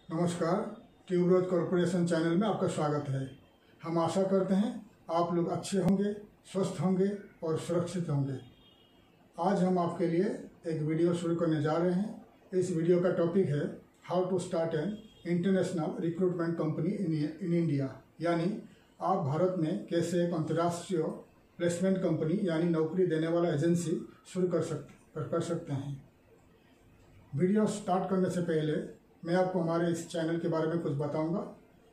नमस्कार, tuberose corporation channel में आपका स्वागत है। हम आशा करते हैं आप लोग अच्छे होंगे, स्वस्थ होंगे और सुरक्षित होंगे। आज हम आपके लिए एक वीडियो शुरू करने जा रहे हैं। इस वीडियो का टॉपिक है how to start an international recruitment company in India, यानी आप भारत में कैसे एक अंतर्राष्ट्रीय प्लेसमेंट कंपनी यानी नौकरी देने वाला एजेंसी शुरू कर सकते हैं। वीडियो स्टार्ट करने से पहले मैं आपको हमारे इस चैनल के बारे में कुछ बताऊंगा।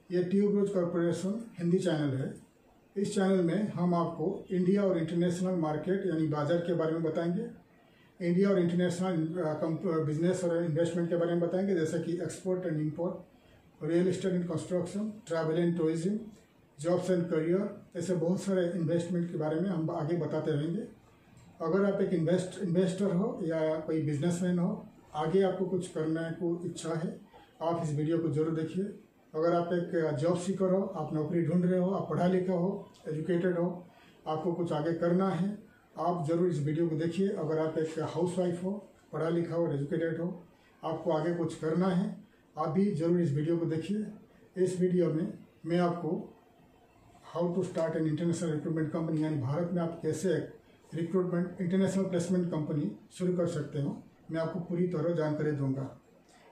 ये ट्यूबरोज कॉरपोरेशन हिंदी चैनल है। इस चैनल में हम आपको इंडिया और इंटरनेशनल मार्केट यानी बाजार के बारे में बताएंगे, इंडिया और इंटरनेशनल बिजनेस और इन्वेस्टमेंट के बारे में बताएंगे, जैसे कि export and import, real estate and construction, travel and tourism, jobs and career, ऐसे बहुत सारे इन्वेस्टमेंट के बारे में हम आगे बताते रहेंगे। अगर आप एक इन्वेस्टर हो या कोई बिजनेसमैन हो, आगे आपको कुछ करने को इच्छा है, आप इस वीडियो को जरूर देखिए। अगर आप एक जॉब सीकर हो, आप नौकरी ढूंढ रहे हो, आप पढ़ा लिखा हो, एजुकेटेड हो, आपको कुछ आगे करना है, आप ज़रूर इस वीडियो को देखिए। अगर आप एक हाउसवाइफ हो, पढ़ा लिखा हो, एजुकेटेड हो, आपको आगे कुछ करना है, आप भी ज़रूर इस वीडियो को देखिए। इस वीडियो में मैं आपको how to start an international recruitment company यानी भारत में आप कैसे एक रिक्रूटमेंट इंटरनेशनल प्लेसमेंट कंपनी शुरू कर सकते हो, मैं आपको पूरी तरह जानकारी दूंगा।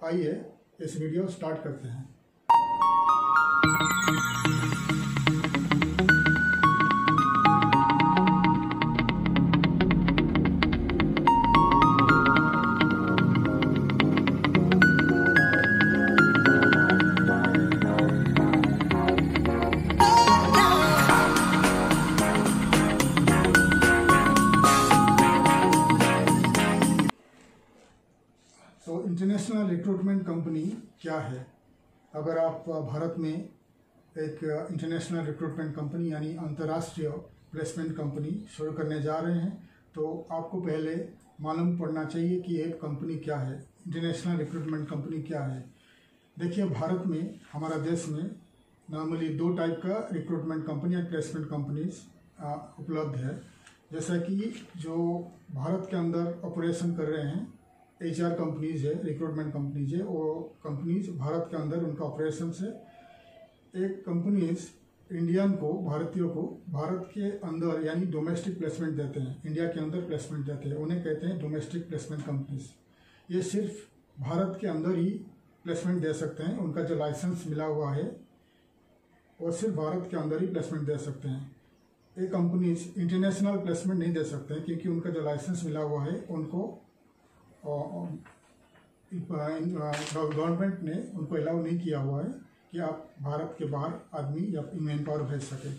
आइए इस वीडियो स्टार्ट करते हैं। तो इंटरनेशनल रिक्रूटमेंट कंपनी क्या है? अगर आप भारत में एक इंटरनेशनल रिक्रूटमेंट कंपनी यानी अंतर्राष्ट्रीय प्लेसमेंट कंपनी शुरू करने जा रहे हैं, तो आपको पहले मालूम पड़ना चाहिए कि एक कंपनी क्या है, इंटरनेशनल रिक्रूटमेंट कंपनी क्या है। देखिए, भारत में, हमारा देश में नॉर्मली दो टाइप का रिक्रूटमेंट कंपनी या प्लेसमेंट कंपनीज उपलब्ध है। जैसा कि जो भारत के अंदर ऑपरेशन कर रहे हैं HR कंपनीज है, रिक्रूटमेंट कंपनीज है, वो कंपनीज भारत के अंदर उनका ऑपरेशन है। एक कंपनीज इंडियन को, भारतीयों को भारत के अंदर यानी डोमेस्टिक प्लेसमेंट देते हैं, इंडिया के अंदर प्लेसमेंट देते हैं, उन्हें कहते हैं डोमेस्टिक प्लेसमेंट कंपनीज। ये सिर्फ भारत के अंदर ही प्लेसमेंट दे सकते हैं, उनका जो लाइसेंस मिला हुआ है वो सिर्फ भारत के अंदर ही प्लेसमेंट दे सकते हैं। ये कंपनीज इंटरनेशनल प्लेसमेंट नहीं दे सकते हैं, क्योंकि उनका जो लाइसेंस मिला हुआ है उनको गवर्नमेंट ने उनको अलाउ नहीं किया हुआ है कि आप भारत के बाहर आदमी या मैन पावर भेज सके।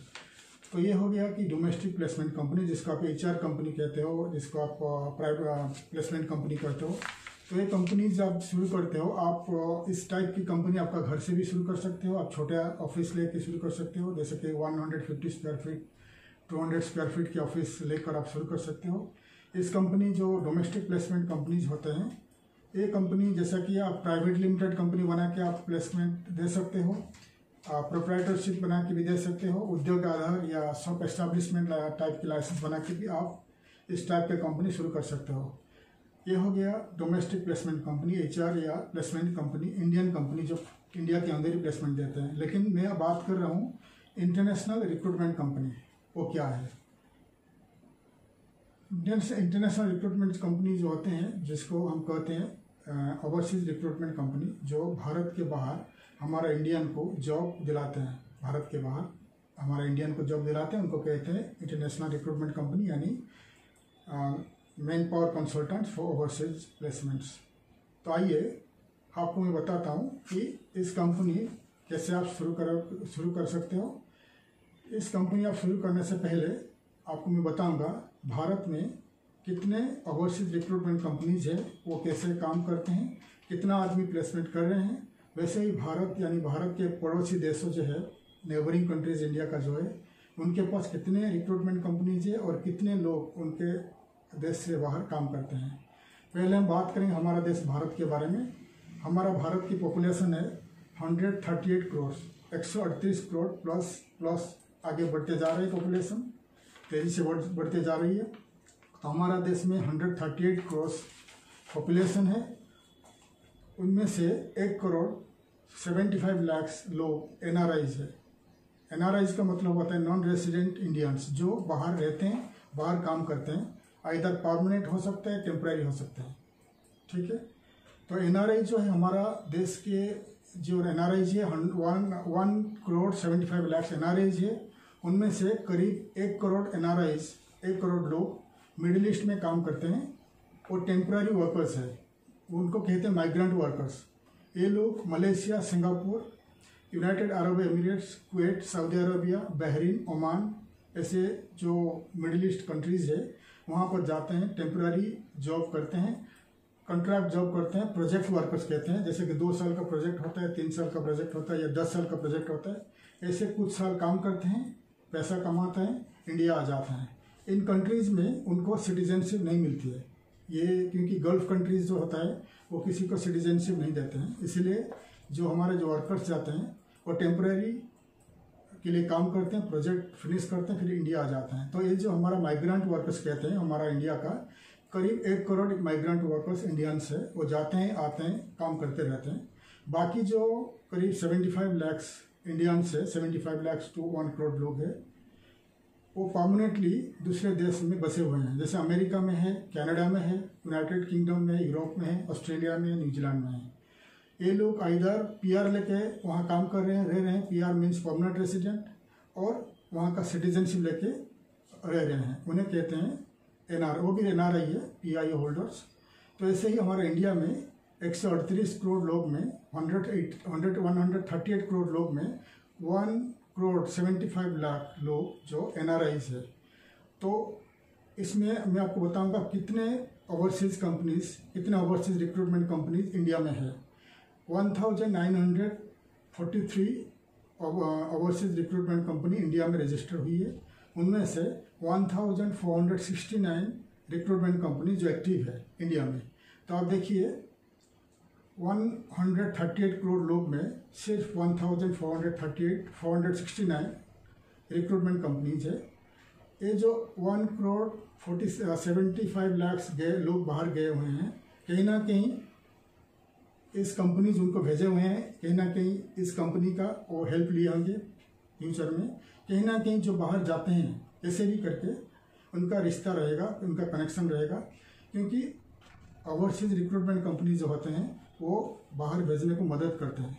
तो ये हो गया कि डोमेस्टिक प्लेसमेंट कंपनी, जिसको आप HR कंपनी कहते हो, जिसको आप प्राइवेट प्लेसमेंट कंपनी कहते हो। तो ये कंपनीज आप शुरू करते हो, आप इस टाइप की कंपनी आपका घर से भी शुरू कर सकते हो, आप छोटे ऑफिस लेके शुरू कर सकते हो, जैसे कि 150 स्क्वायर फीट 200 स्क्वायर फीट की ऑफिस लेकर आप शुरू कर सकते हो। इस कंपनी जो डोमेस्टिक प्लेसमेंट कंपनीज होते हैं, ये कंपनी जैसा कि आप प्राइवेट लिमिटेड कंपनी बना के आप प्लेसमेंट दे सकते हो, प्रोप्राइटरशिप बना के भी दे सकते हो, उद्योग आधार या सब एस्टैब्लिशमेंट टाइप की लाइसेंस बना के भी आप इस टाइप के कंपनी शुरू कर सकते हो। ये हो गया डोमेस्टिक प्लेसमेंट कंपनी, HR या प्लेसमेंट कंपनी, इंडियन कंपनी जो इंडिया के अंदर ही प्लेसमेंट देते हैं। लेकिन मैं बात कर रहा हूँ इंटरनेशनल रिक्रूटमेंट कंपनी, वो क्या है? इंटरनेशनल रिक्रूटमेंट कंपनी जो होते हैं, जिसको हम कहते हैं ओवरसीज रिक्रूटमेंट कंपनी, जो भारत के बाहर हमारा इंडियन को जॉब दिलाते हैं, भारत के बाहर हमारा इंडियन को जॉब दिलाते हैं, उनको कहते हैं इंटरनेशनल रिक्रूटमेंट कंपनी यानी man power consultant for overseas placements. तो आइए आपको मैं बताता हूँ कि इस कंपनी कैसे आप शुरू कर सकते हो। इस कंपनी आप शुरू करने से पहले आपको मैं बताऊंगा भारत में कितने ओवरसीज रिक्रूटमेंट कंपनीज है, वो कैसे काम करते हैं, कितना आदमी प्लेसमेंट कर रहे हैं। वैसे ही भारत यानी भारत के पड़ोसी देशों जो है, नेबरिंग कंट्रीज इंडिया का जो है, उनके पास कितने रिक्रूटमेंट कंपनीज है और कितने लोग उनके देश से बाहर काम करते हैं। पहले हम बात करेंगे हमारा देश भारत के बारे में। हमारा भारत की पॉपुलेशन है 138 करोड़, 138 करोड़ प्लस आगे बढ़ते जा रही है, पॉपुलेशन तेजी से बढ़ते जा रही है। तो हमारा देश में 138 करोड़ पॉपुलेशन है, उनमें से 1 करोड़ 75 लाख लोग NRIs है। NRIs का मतलब होता है नॉन रेसिडेंट इंडियंस, जो बाहर रहते हैं, बाहर काम करते हैं। इधर परमानेंट हो सकता है, टेम्पररी हो सकता है। ठीक है, तो NRI जो है हमारा देश के जो NRIs है 1,75,00,000 NRIs है। उनमें से करीब 1 करोड़ NRIs, 1 करोड़ लोग मिडिल ईस्ट में काम करते हैं और टेम्पररी वर्कर्स है, उनको कहते हैं माइग्रेंट वर्कर्स। ये लोग Malaysia, Singapore, United Arab Emirates, Kuwait, Saudi Arabia, Bahrain, Oman, ऐसे जो मिडिल ईस्ट कंट्रीज़ है वहाँ पर जाते हैं, टेम्पररी जॉब करते हैं, कॉन्ट्रैक्ट जॉब करते हैं, प्रोजेक्ट वर्कर्स कहते हैं। जैसे कि 2 साल का प्रोजेक्ट होता है, 3 साल का प्रोजेक्ट होता है या 10 साल का प्रोजेक्ट होता है। ऐसे कुछ साल काम करते हैं, पैसा कमाते हैं, इंडिया आ जाते हैं। इन कंट्रीज़ में उनको सिटीजनशिप नहीं मिलती है, ये क्योंकि गल्फ कंट्रीज़ जो होता है वो किसी को सिटीजनशिप नहीं देते हैं। इसलिए जो हमारे जो वर्कर्स जाते हैं वो टेम्पररी के लिए काम करते हैं, प्रोजेक्ट फिनिश करते हैं, फिर इंडिया आ जाते हैं। तो ये जो हमारा माइग्रेंट वर्कर्स कहते हैं, हमारा इंडिया का करीब 1 करोड़ माइग्रेंट वर्कर्स इंडियंस है, वो जाते हैं, आते हैं, काम करते रहते हैं। बाकी जो करीब 75 लाख इंडियंस है, 75 लाख टू 1 करोड़ लोग हैं, वो परमानेंटली दूसरे देश में बसे हुए हैं। जैसे अमेरिका में है, कनाडा में है, यूनाइटेड किंगडम में, यूरोप में है, ऑस्ट्रेलिया में, न्यूजीलैंड में है। ये लोग इधर PR लेके वहाँ काम कर रहे हैं, रह रहे हैं। PR मीन्स परमानेंट रेसिडेंट, और वहाँ का सिटीजनशिप लेके रह रहे हैं, उन्हें कहते हैं NR, वो भी NRI है, PIO होल्डर्स। तो ऐसे ही हमारे इंडिया में 138 करोड़ लोग में 138 करोड़ लोग में 1 करोड़ 75 लाख लोग जो NRIs है। तो इसमें मैं आपको बताऊंगा कितने ओवरसीज़ कंपनीज, कितने ओवरसीज़ रिक्रूटमेंट कंपनीज इंडिया में है। 1943 ओवरसीज़ रिक्रूटमेंट कंपनी इंडिया में रजिस्टर हुई है। उनमें से 1469 रिक्रूटमेंट कंपनी जो एक्टिव है इंडिया में। तो आप देखिए 138 करोड़ लोग में सिर्फ 469 रिक्रूटमेंट कंपनीज है। ये जो 1 करोड़ 75 लाख लोग बाहर गए हुए हैं, कहीं ना कहीं इस कंपनीज उनको भेजे हुए हैं, कहीं ना कहीं इस कंपनी का वो हेल्प लिए होंगे फ्यूचर में। कहीं ना कहीं जो बाहर जाते हैं ऐसे भी करके उनका रिश्ता रहेगा, उनका कनेक्शन रहेगा, क्योंकि ओवरसीज रिक्रूटमेंट कंपनी जो होते हैं वो बाहर भेजने को मदद करते हैं।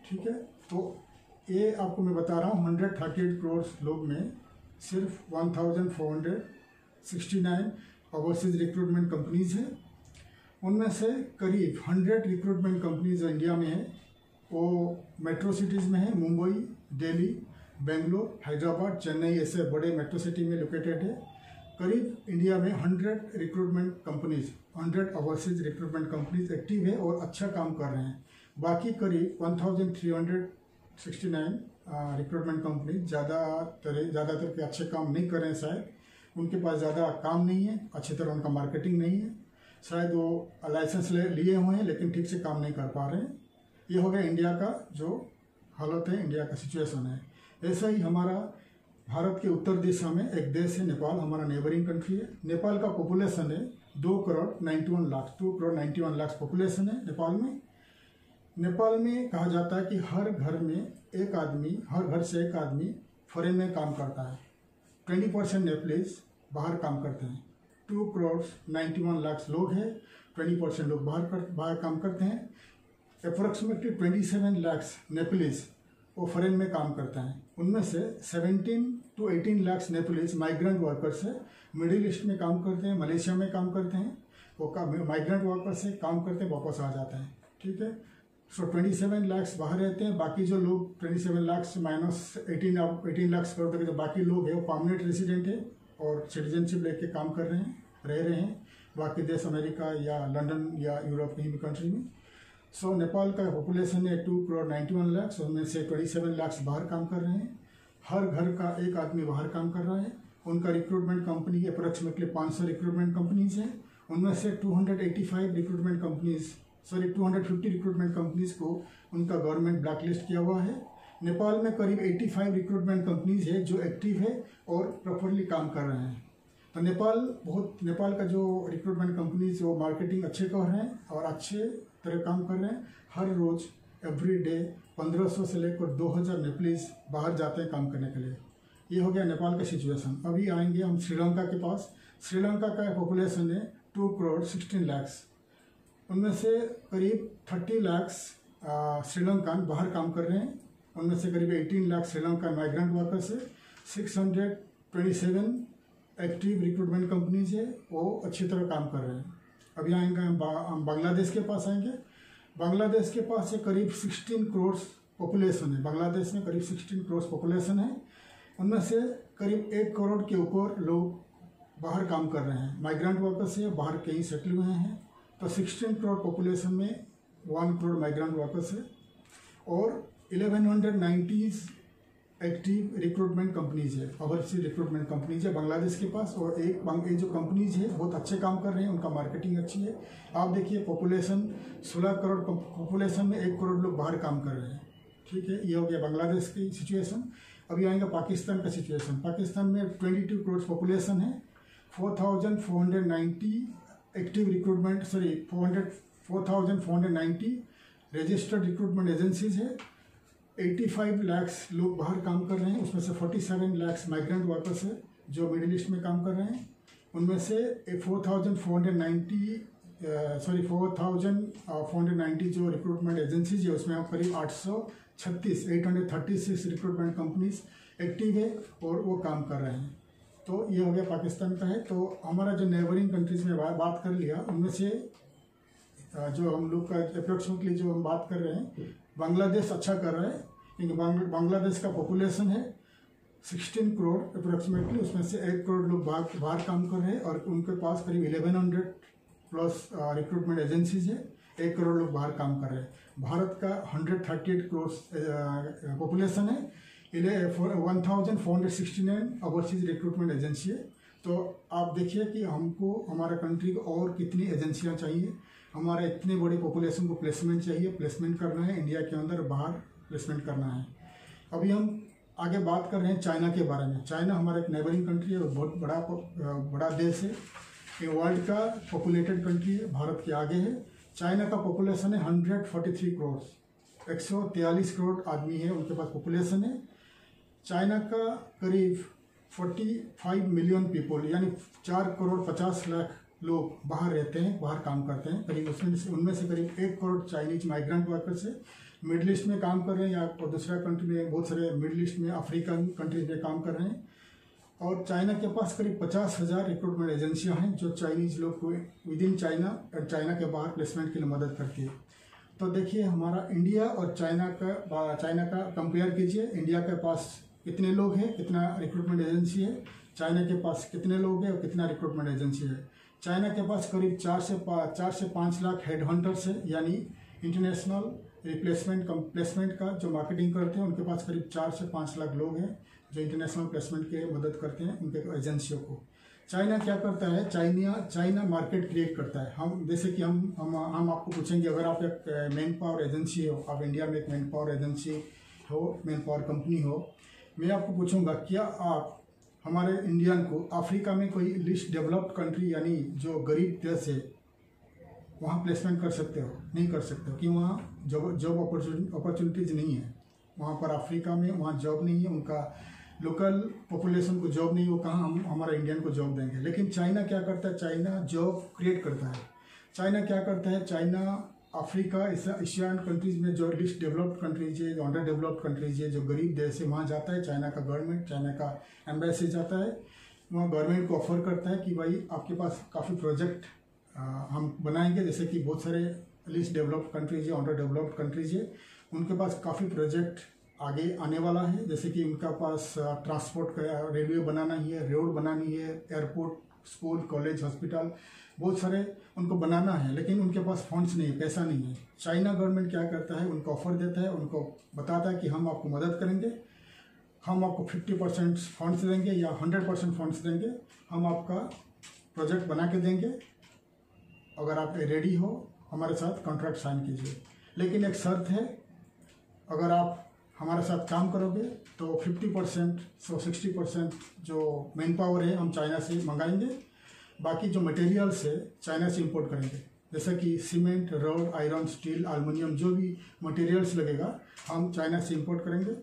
ठीक है, तो ये आपको मैं बता रहा हूँ 138 करोड़ लोग में सिर्फ 1469 ओवरसीज रिक्रूटमेंट कंपनीज हैं। उनमें से करीब 100 रिक्रूटमेंट कंपनीज जो इंडिया में है वो मेट्रो सिटीज़ में है, मुंबई, दिल्ली, बेंगलोर, हैदराबाद, चेन्नई, ऐसे बड़े मेट्रो सिटी में लोकेटेड है। करीब इंडिया में 100 recruitment companies, 100 overseas recruitment companies active है और अच्छा काम कर रहे हैं। बाकी करीब 1369 रिक्रूटमेंट कंपनीज ज़्यादातर के अच्छे काम नहीं कर रहे हैं, शायद उनके पास ज़्यादा काम नहीं है, अच्छी तरह उनका मार्केटिंग नहीं है, शायद वो लाइसेंस लिए हुए हैं लेकिन ठीक से काम नहीं कर पा रहे हैं। ये हो गया इंडिया का जो हालत है, इंडिया का सिचुएशन है। ऐसा ही हमारा भारत के उत्तर दिशा में एक देश है नेपाल, हमारा नेबरिंग कंट्री है। नेपाल का पॉपुलेशन है 2 करोड़ 91 लाख पॉपुलेशन है नेपाल में। नेपाल में कहा जाता है कि हर घर से एक आदमी फॉरेन में काम करता है। 20% नेपालीज बाहर काम करते हैं। 2 करोड़ 91 लाख लोग हैं, 20% लोग बाहर काम करते हैं। अप्रोक्सीमेटली 27 लाख नेपालीज वो फॉरेन में काम करते हैं। उनमें से 17 to 18 lakh Nepalese migrant workers है, मिडिल ईस्ट में काम करते हैं, मलेशिया में काम करते हैं। वो माइग्रेंट वर्कर्स से काम करते हैं, वापस आ जाते हैं। ठीक है, सो 27 लाख बाहर रहते हैं। बाकी जो लोग 27 लाख से माइनस 18 लाख कर देंगे, जो बाकी लोग हैं वो परमानेंट रेसिडेंट है और सिटीजनशिप लेके काम कर रहे हैं, रह रहे हैं बाकी देश, अमेरिका या लंदन या यूरोप कहीं भी कंट्री में। सो नेपाल का पॉपुलेशन है 2 करोड़ 91 लाख, उनमें से 27 लाख बाहर काम कर रहे हैं। हर घर का एक आदमी बाहर काम कर रहा है। उनका recruitment company approximately 500 recruitment companies हैं। उनमें से 250 रिक्रूटमेंट कंपनीज को उनका गवर्नमेंट ब्लैकलिस्ट किया हुआ है। नेपाल में करीब 85 रिक्रूटमेंट कंपनीज है जो एक्टिव है और प्रॉपरली काम कर रहे हैं। तो नेपाल का जो रिक्रूटमेंट कंपनीज वो मार्केटिंग अच्छे कर रहे हैं और अच्छे तरह काम कर रहे हैं। हर रोज़ एवरी डे 1500 से लेकर 2000 नेपालीज बाहर जाते हैं काम करने के लिए। ये हो गया नेपाल का सिचुएशन। अभी आएंगे हम श्रीलंका के पास। श्रीलंका का पॉपुलेशन है 2 करोड़ 16 लाख। उनमें से करीब 30 लाख श्रीलंकन बाहर काम कर रहे हैं। उनमें से करीब 18 लाख श्रीलंका माइग्रेंट वर्कर्स है। 627 एक्टिव रिक्रूटमेंट कंपनीज है, वो अच्छी तरह काम कर रहे हैं। अभी आएंगे हम बांग्लादेश के पास आएंगे। बांग्लादेश के पास है करीब 16 करोड़ पॉपुलेशन है। बांग्लादेश में करीब 16 करोड़ पॉपुलेशन है। उनमें से करीब 1 करोड़ के ऊपर लोग बाहर काम कर रहे हैं, माइग्रेंट वर्कर्स है, बाहर कहीं सेटल हुए हैं। तो 16 करोड़ पॉपुलेशन में 1 करोड़ माइग्रेंट वर्कर्स है और 1190 एक्टिव रिक्रूटमेंट कंपनीज है, ओवरसीज रिक्रूटमेंट कंपनीज है बांग्लादेश के पास। और ये जो कंपनीज है बहुत अच्छे काम कर रहे हैं, उनका मार्केटिंग अच्छी है। आप देखिए पॉपुलेशन 16 करोड़ पॉपुलेशन में 1 करोड़ लोग बाहर काम कर रहे हैं। ठीक है, ये हो गया बांग्लादेश की सिचुएशन। अभी आएंगे पाकिस्तान का सिचुएशन। पाकिस्तान में 22 करोड़ पॉपुलेशन है। 4490 active recruitment 4490 registered recruitment agencies है। 85 लाख लोग बाहर काम कर रहे हैं। उसमें से 47 लाख माइग्रेंट वर्कर्स है जो मिडिल ईस्ट में काम कर रहे हैं। उनमें से 4,490 जो रिक्रूटमेंट एजेंसीज है उसमें करीब 836 रिक्रूटमेंट कंपनीज एक्टिव है और वो काम कर रहे हैं। तो ये हो गया पाकिस्तान का है। तो हमारा जो नेबरिंग कंट्रीज में बात कर लिया, उनमें से जो हम लोग का अप्रोक्सीमेटली जो हम बात कर रहे हैं, बांग्लादेश अच्छा कर रहा है क्योंकि बांग्लादेश का पॉपुलेशन है 16 करोड़ अप्रोक्सीमेटली। उसमें से 1 करोड़ लोग बाहर काम कर रहे हैं और उनके पास करीब 1100 प्लस रिक्रूटमेंट एजेंसीज है। 1 करोड़ लोग बाहर काम कर रहे हैं। भारत का 138 करोड़ पॉपुलेशन है। 1469 ओवरसीज रिक्रूटमेंट एजेंसी है। तो आप देखिए कि हमको हमारा कंट्री को और कितनी एजेंसियां चाहिए। हमारा इतने बड़े पॉपुलेशन को प्लेसमेंट चाहिए, प्लेसमेंट करना है इंडिया के अंदर, बाहर प्लेसमेंट करना है। अभी हम आगे बात कर रहे हैं चाइना के बारे में। चाइना हमारा एक नेबरिंग कंट्री है और बहुत बड़ा देश है। ये वर्ल्ड का पॉपुलेटेड कंट्री है, भारत के आगे है। चाइना का पॉपुलेशन है 143 करोड़, 143 करोड़ आदमी है उनके पास पॉपुलेशन है। चाइना का करीब 45 मिलियन पीपल यानी 4 करोड़ 50 लाख लोग बाहर रहते हैं, बाहर काम करते हैं। करीब उनमें से करीब 1 करोड़ चाइनीज माइग्रेंट वर्कर्स है, मिडिल ईस्ट में काम कर रहे हैं या और दूसरा कंट्री में, बहुत सारे मिडिल ईस्ट में, अफ्रीकन कंट्रीज में काम कर रहे हैं। और चाइना के पास करीब 50,000 रिक्रूटमेंट एजेंसियां हैं जो चाइनीज लोग को विद इन चाइना और चाइना के बाहर प्लेसमेंट के लिए मदद करती है। तो देखिए हमारा इंडिया और चाइना का कंपेयर कीजिए। इंडिया के पास कितने लोग हैं, कितना रिक्रूटमेंट एजेंसी है, चाइना के पास कितने लोग हैं और कितना रिक्रूटमेंट एजेंसी है। चाइना के पास करीब 4 से 5 लाख हेड हंटर्स है यानी इंटरनेशनल प्लेसमेंट का जो मार्केटिंग करते हैं, उनके पास करीब 4 से 5 लाख लोग हैं जो इंटरनेशनल प्लेसमेंट के मदद करते हैं उनके एजेंसियों को। चाइना क्या करता है, चाइना मार्केट क्रिएट करता है। हम जैसे कि हम आपको पूछेंगे, अगर आप एक मैन पावर एजेंसी हो, आप इंडिया में एक मैन पावर एजेंसी हो, मैन पावर कंपनी हो, मैं आपको पूछूंगा क्या आप हमारे इंडियन को अफ्रीका में कोई लिस्ट डेवलप्ड कंट्री यानी जो गरीब देश है वहाँ प्लेसमेंट कर सकते हो? नहीं कर सकते हो कि वहाँ जॉब अपॉर्चुनिटीज नहीं है। वहाँ पर अफ्रीका में वहाँ जॉब नहीं है, उनका लोकल पॉपुलेशन को जॉब नहीं, वो कहाँ हम हमारा इंडियन को जॉब देंगे। लेकिन चाइना क्या करता है, चाइना जॉब क्रिएट करता है। चाइना क्या करता है, चाइना अफ्रीका एशियन कंट्रीज में जो लिस्ट डेवलप्ड कंट्रीज है, जो अंडर डेवलप्ड कंट्रीज है, जो गरीब देश है, वहाँ जाता है। चाइना का गवर्नमेंट, चाइना का एम्बेसी जाता है, वहाँ गवर्नमेंट को ऑफर करता है कि भाई आपके पास काफ़ी प्रोजेक्ट हम बनाएंगे। जैसे कि बहुत सारे लिस्ट डेवलप्ड कंट्रीज है, अंडर डेवलप्ड कंट्रीज है, उनके पास काफ़ी प्रोजेक्ट आगे आने वाला है। जैसे कि उनका पास ट्रांसपोर्ट का रेलवे बनाना ही है, रोड बनानी है, एयरपोर्ट, स्कूल, कॉलेज, हॉस्पिटल, बहुत सारे उनको बनाना है। लेकिन उनके पास फंड्स नहीं है, पैसा नहीं है। चाइना गवर्नमेंट क्या करता है, उनको ऑफर देता है, उनको बताता है कि हम आपको मदद करेंगे, हम आपको 50% फंड्स देंगे या 100% फंड्स देंगे, हम आपका प्रोजेक्ट बना के देंगे, अगर आप रेडी हो हमारे साथ कॉन्ट्रैक्ट साइन कीजिए। लेकिन एक शर्त है, अगर आप हमारे साथ काम करोगे तो 50% 60% जो मैन पावर है हम चाइना से मंगाएंगे, बाकी जो मटेरियल्स है चाइना से इंपोर्ट करेंगे। जैसा कि cement, rod, iron, steel, aluminium, जो भी मटेरियल्स लगेगा हम चाइना से इंपोर्ट करेंगे।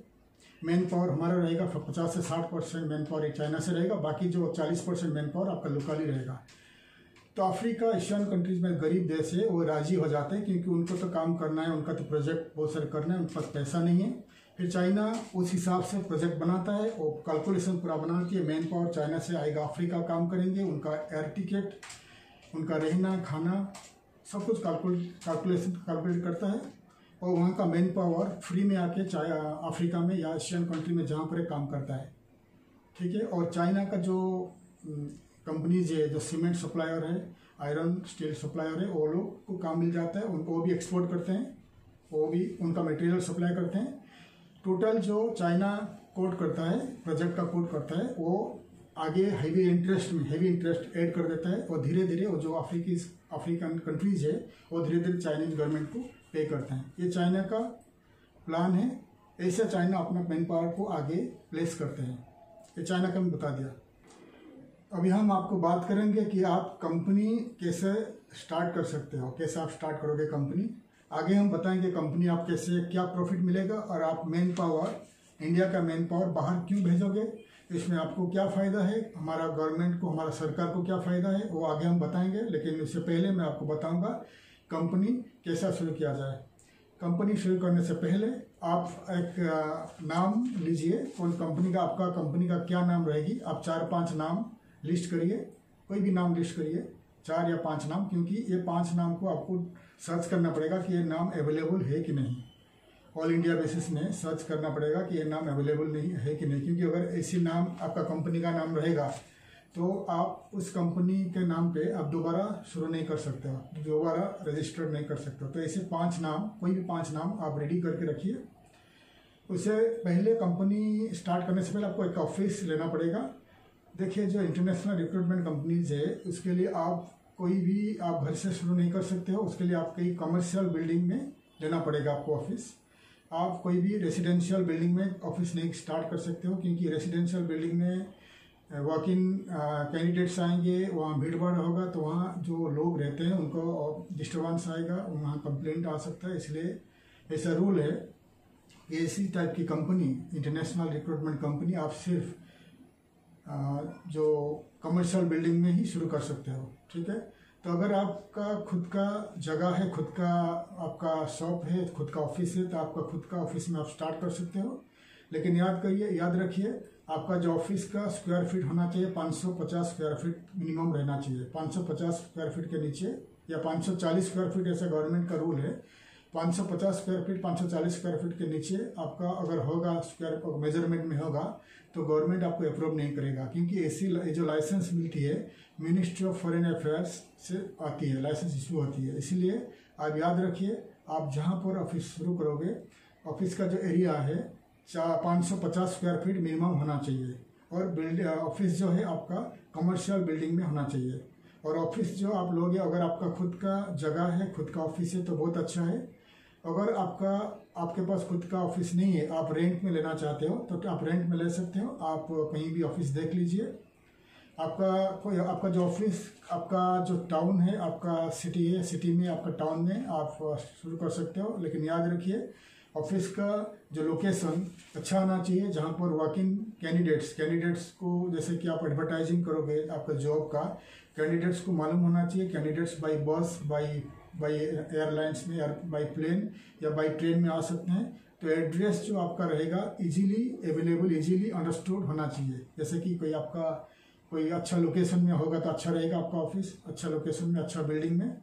मैन पावर हमारा रहेगा 50 से 60% मैन पावर चाइना से रहेगा, बाकी जो 40% मैन पावर आपका लोकली रहेगा। तो अफ्रीका, एशियन कंट्रीज में गरीब देश है, वो राजी हो जाते हैं क्योंकि उनको तो काम करना है, उनका तो प्रोजेक्ट बहुत सारे करना है, उनके पास पैसा नहीं है। फिर चाइना उस हिसाब से प्रोजेक्ट बनाता है और कैलकुलेशन पूरा बनाती है। मैन पावर चाइना से आएगा, अफ्रीका काम करेंगे, उनका एयर टिकट, उनका रहना खाना सब कुछ कैलकुलेट करता है और वहाँ का मैन पावर फ्री में आके अफ्रीका में या एशियन कंट्री में जहाँ पर काम करता है, ठीक है। और चाइना का जो कंपनीज है, जो सीमेंट सप्लायर है, आयरन स्टील सप्लायर है, वो लोग को काम मिल जाता है, उनको भी एक्सपोर्ट करते हैं, वो भी उनका मटेरियल सप्लाई करते हैं। टोटल जो चाइना कोट करता है, प्रोजेक्ट का कोट करता है, वो आगे हेवी इंटरेस्ट ऐड कर देता है और धीरे धीरे वो जो अफ्रीकन कंट्रीज है वो धीरे धीरे चाइनीज गवर्नमेंट को पे करते हैं। ये चाइना का प्लान है, ऐसे चाइना अपना मैन पावर को आगे प्लेस करते हैं। ये चाइना का मैं बता दिया। अभी हम आपको बात करेंगे कि आप कंपनी कैसे स्टार्ट कर सकते हो, कैसे आप स्टार्ट करोगे कंपनी। आगे हम बताएंगे कंपनी आप कैसे, क्या प्रॉफिट मिलेगा और आप मैन पावर, इंडिया का मैन पावर बाहर क्यों भेजोगे, इसमें आपको क्या फ़ायदा है, हमारा गवर्नमेंट को, हमारा सरकार को क्या फ़ायदा है, वो आगे हम बताएंगे। लेकिन उससे पहले मैं आपको बताऊंगा कंपनी कैसा शुरू किया जाए। कंपनी शुरू करने से पहले आप एक नाम लीजिए, कौन कंपनी का, आपका कंपनी का क्या नाम रहेगी। आप 4-5 नाम लिस्ट करिए, कोई भी नाम लिस्ट करिए, 4 या 5 नाम, क्योंकि ये 5 नाम को आपको सर्च करना पड़ेगा कि ये नाम अवेलेबल है कि नहीं। ऑल इंडिया बेसिस में सर्च करना पड़ेगा कि ये नाम अवेलेबल नहीं है कि नहीं, क्योंकि अगर ऐसी नाम आपका कंपनी का नाम रहेगा तो आप उस कंपनी के नाम पे आप दोबारा शुरू नहीं कर सकते हो, दोबारा रजिस्टर्ड नहीं कर सकते हो। तो ऐसे 5 नाम, कोई भी 5 नाम आप रेडी करके रखिए। उससे पहले कंपनी स्टार्ट करने से पहले आपको एक ऑफिस लेना पड़ेगा। देखिए, जो इंटरनेशनल रिक्रूटमेंट कंपनीज है उसके लिए आप कोई भी आप घर से शुरू नहीं कर सकते हो, उसके लिए आप कई कमर्शियल बिल्डिंग में लेना पड़ेगा आपको ऑफिस। आप कोई भी रेसिडेंशियल बिल्डिंग में ऑफिस नहीं स्टार्ट कर सकते हो, क्योंकि रेसिडेंशियल बिल्डिंग में वॉक इन कैंडिडेट्स आएंगे, वहाँ भीड़ भाड़ होगा, तो वहाँ जो लोग रहते हैं उनको डिस्टर्बेंस आएगा, वहाँ कंप्लेंट आ सकता है। इसलिए ऐसा रूल है कि ऐसी टाइप की कंपनी, इंटरनेशनल रिक्रूटमेंट कंपनी, आप सिर्फ जो कमर्शियल बिल्डिंग में ही शुरू कर सकते हो, ठीक है। तो अगर आपका खुद का जगह है, खुद का आपका शॉप है, खुद का ऑफिस है, तो आपका खुद का ऑफिस में आप स्टार्ट कर सकते हो। लेकिन याद रखिए, आपका जो ऑफिस का स्क्वायर फीट होना चाहिए 550 स्क्वायर फीट मिनिमम रहना चाहिए। 550 स्क्वायर फीट के नीचे या 540 स्क्वायर फीट ऐसा गवर्नमेंट का रूल है। 550 स्क्वायर फीट, 540 स्क्वायर फीट के नीचे आपका अगर होगा, स्क्वायर मेजरमेंट में होगा, तो गवर्नमेंट आपको अप्रूव नहीं करेगा, क्योंकि ऐसी जो लाइसेंस मिलती है मिनिस्ट्री ऑफ फॉरेन अफेयर्स से आती है, लाइसेंस इशू होती है। इसलिए आप याद रखिए, आप जहाँ पर ऑफिस शुरू करोगे, ऑफिस का जो एरिया है 550 स्क्वायर फीट मिनिमम होना चाहिए, और ऑफिस जो है आपका कमर्शियल बिल्डिंग में होना चाहिए। और ऑफिस जो आप लोगे, अगर आपका खुद का जगह है, खुद का ऑफिस है, तो बहुत अच्छा है। अगर आपके पास खुद का ऑफिस नहीं है, आप रेंट में लेना चाहते हो, तो आप रेंट में ले सकते हो। आप कहीं भी ऑफिस देख लीजिए, आपका जो ऑफिस, आपका जो टाउन है, आपका सिटी है, सिटी में, आपका टाउन में आप शुरू कर सकते हो। लेकिन याद रखिए, ऑफिस का जो लोकेशन अच्छा होना चाहिए, जहाँ पर वॉक इन कैंडिडेट्स को, जैसे कि आप एडवर्टाइजिंग करोगे आपका जॉब का, कैंडिडेट्स को मालूम होना चाहिए। Candidates by bus, by airlines में, या बाई प्लेन या बाई ट्रेन में आ सकते हैं। तो एड्रेस जो आपका रहेगा इजीली अवेलेबल, इजीली अंडरस्टूड होना चाहिए। जैसे कि कोई अच्छा लोकेशन में होगा तो अच्छा रहेगा आपका ऑफिस, अच्छा लोकेशन में, अच्छा बिल्डिंग में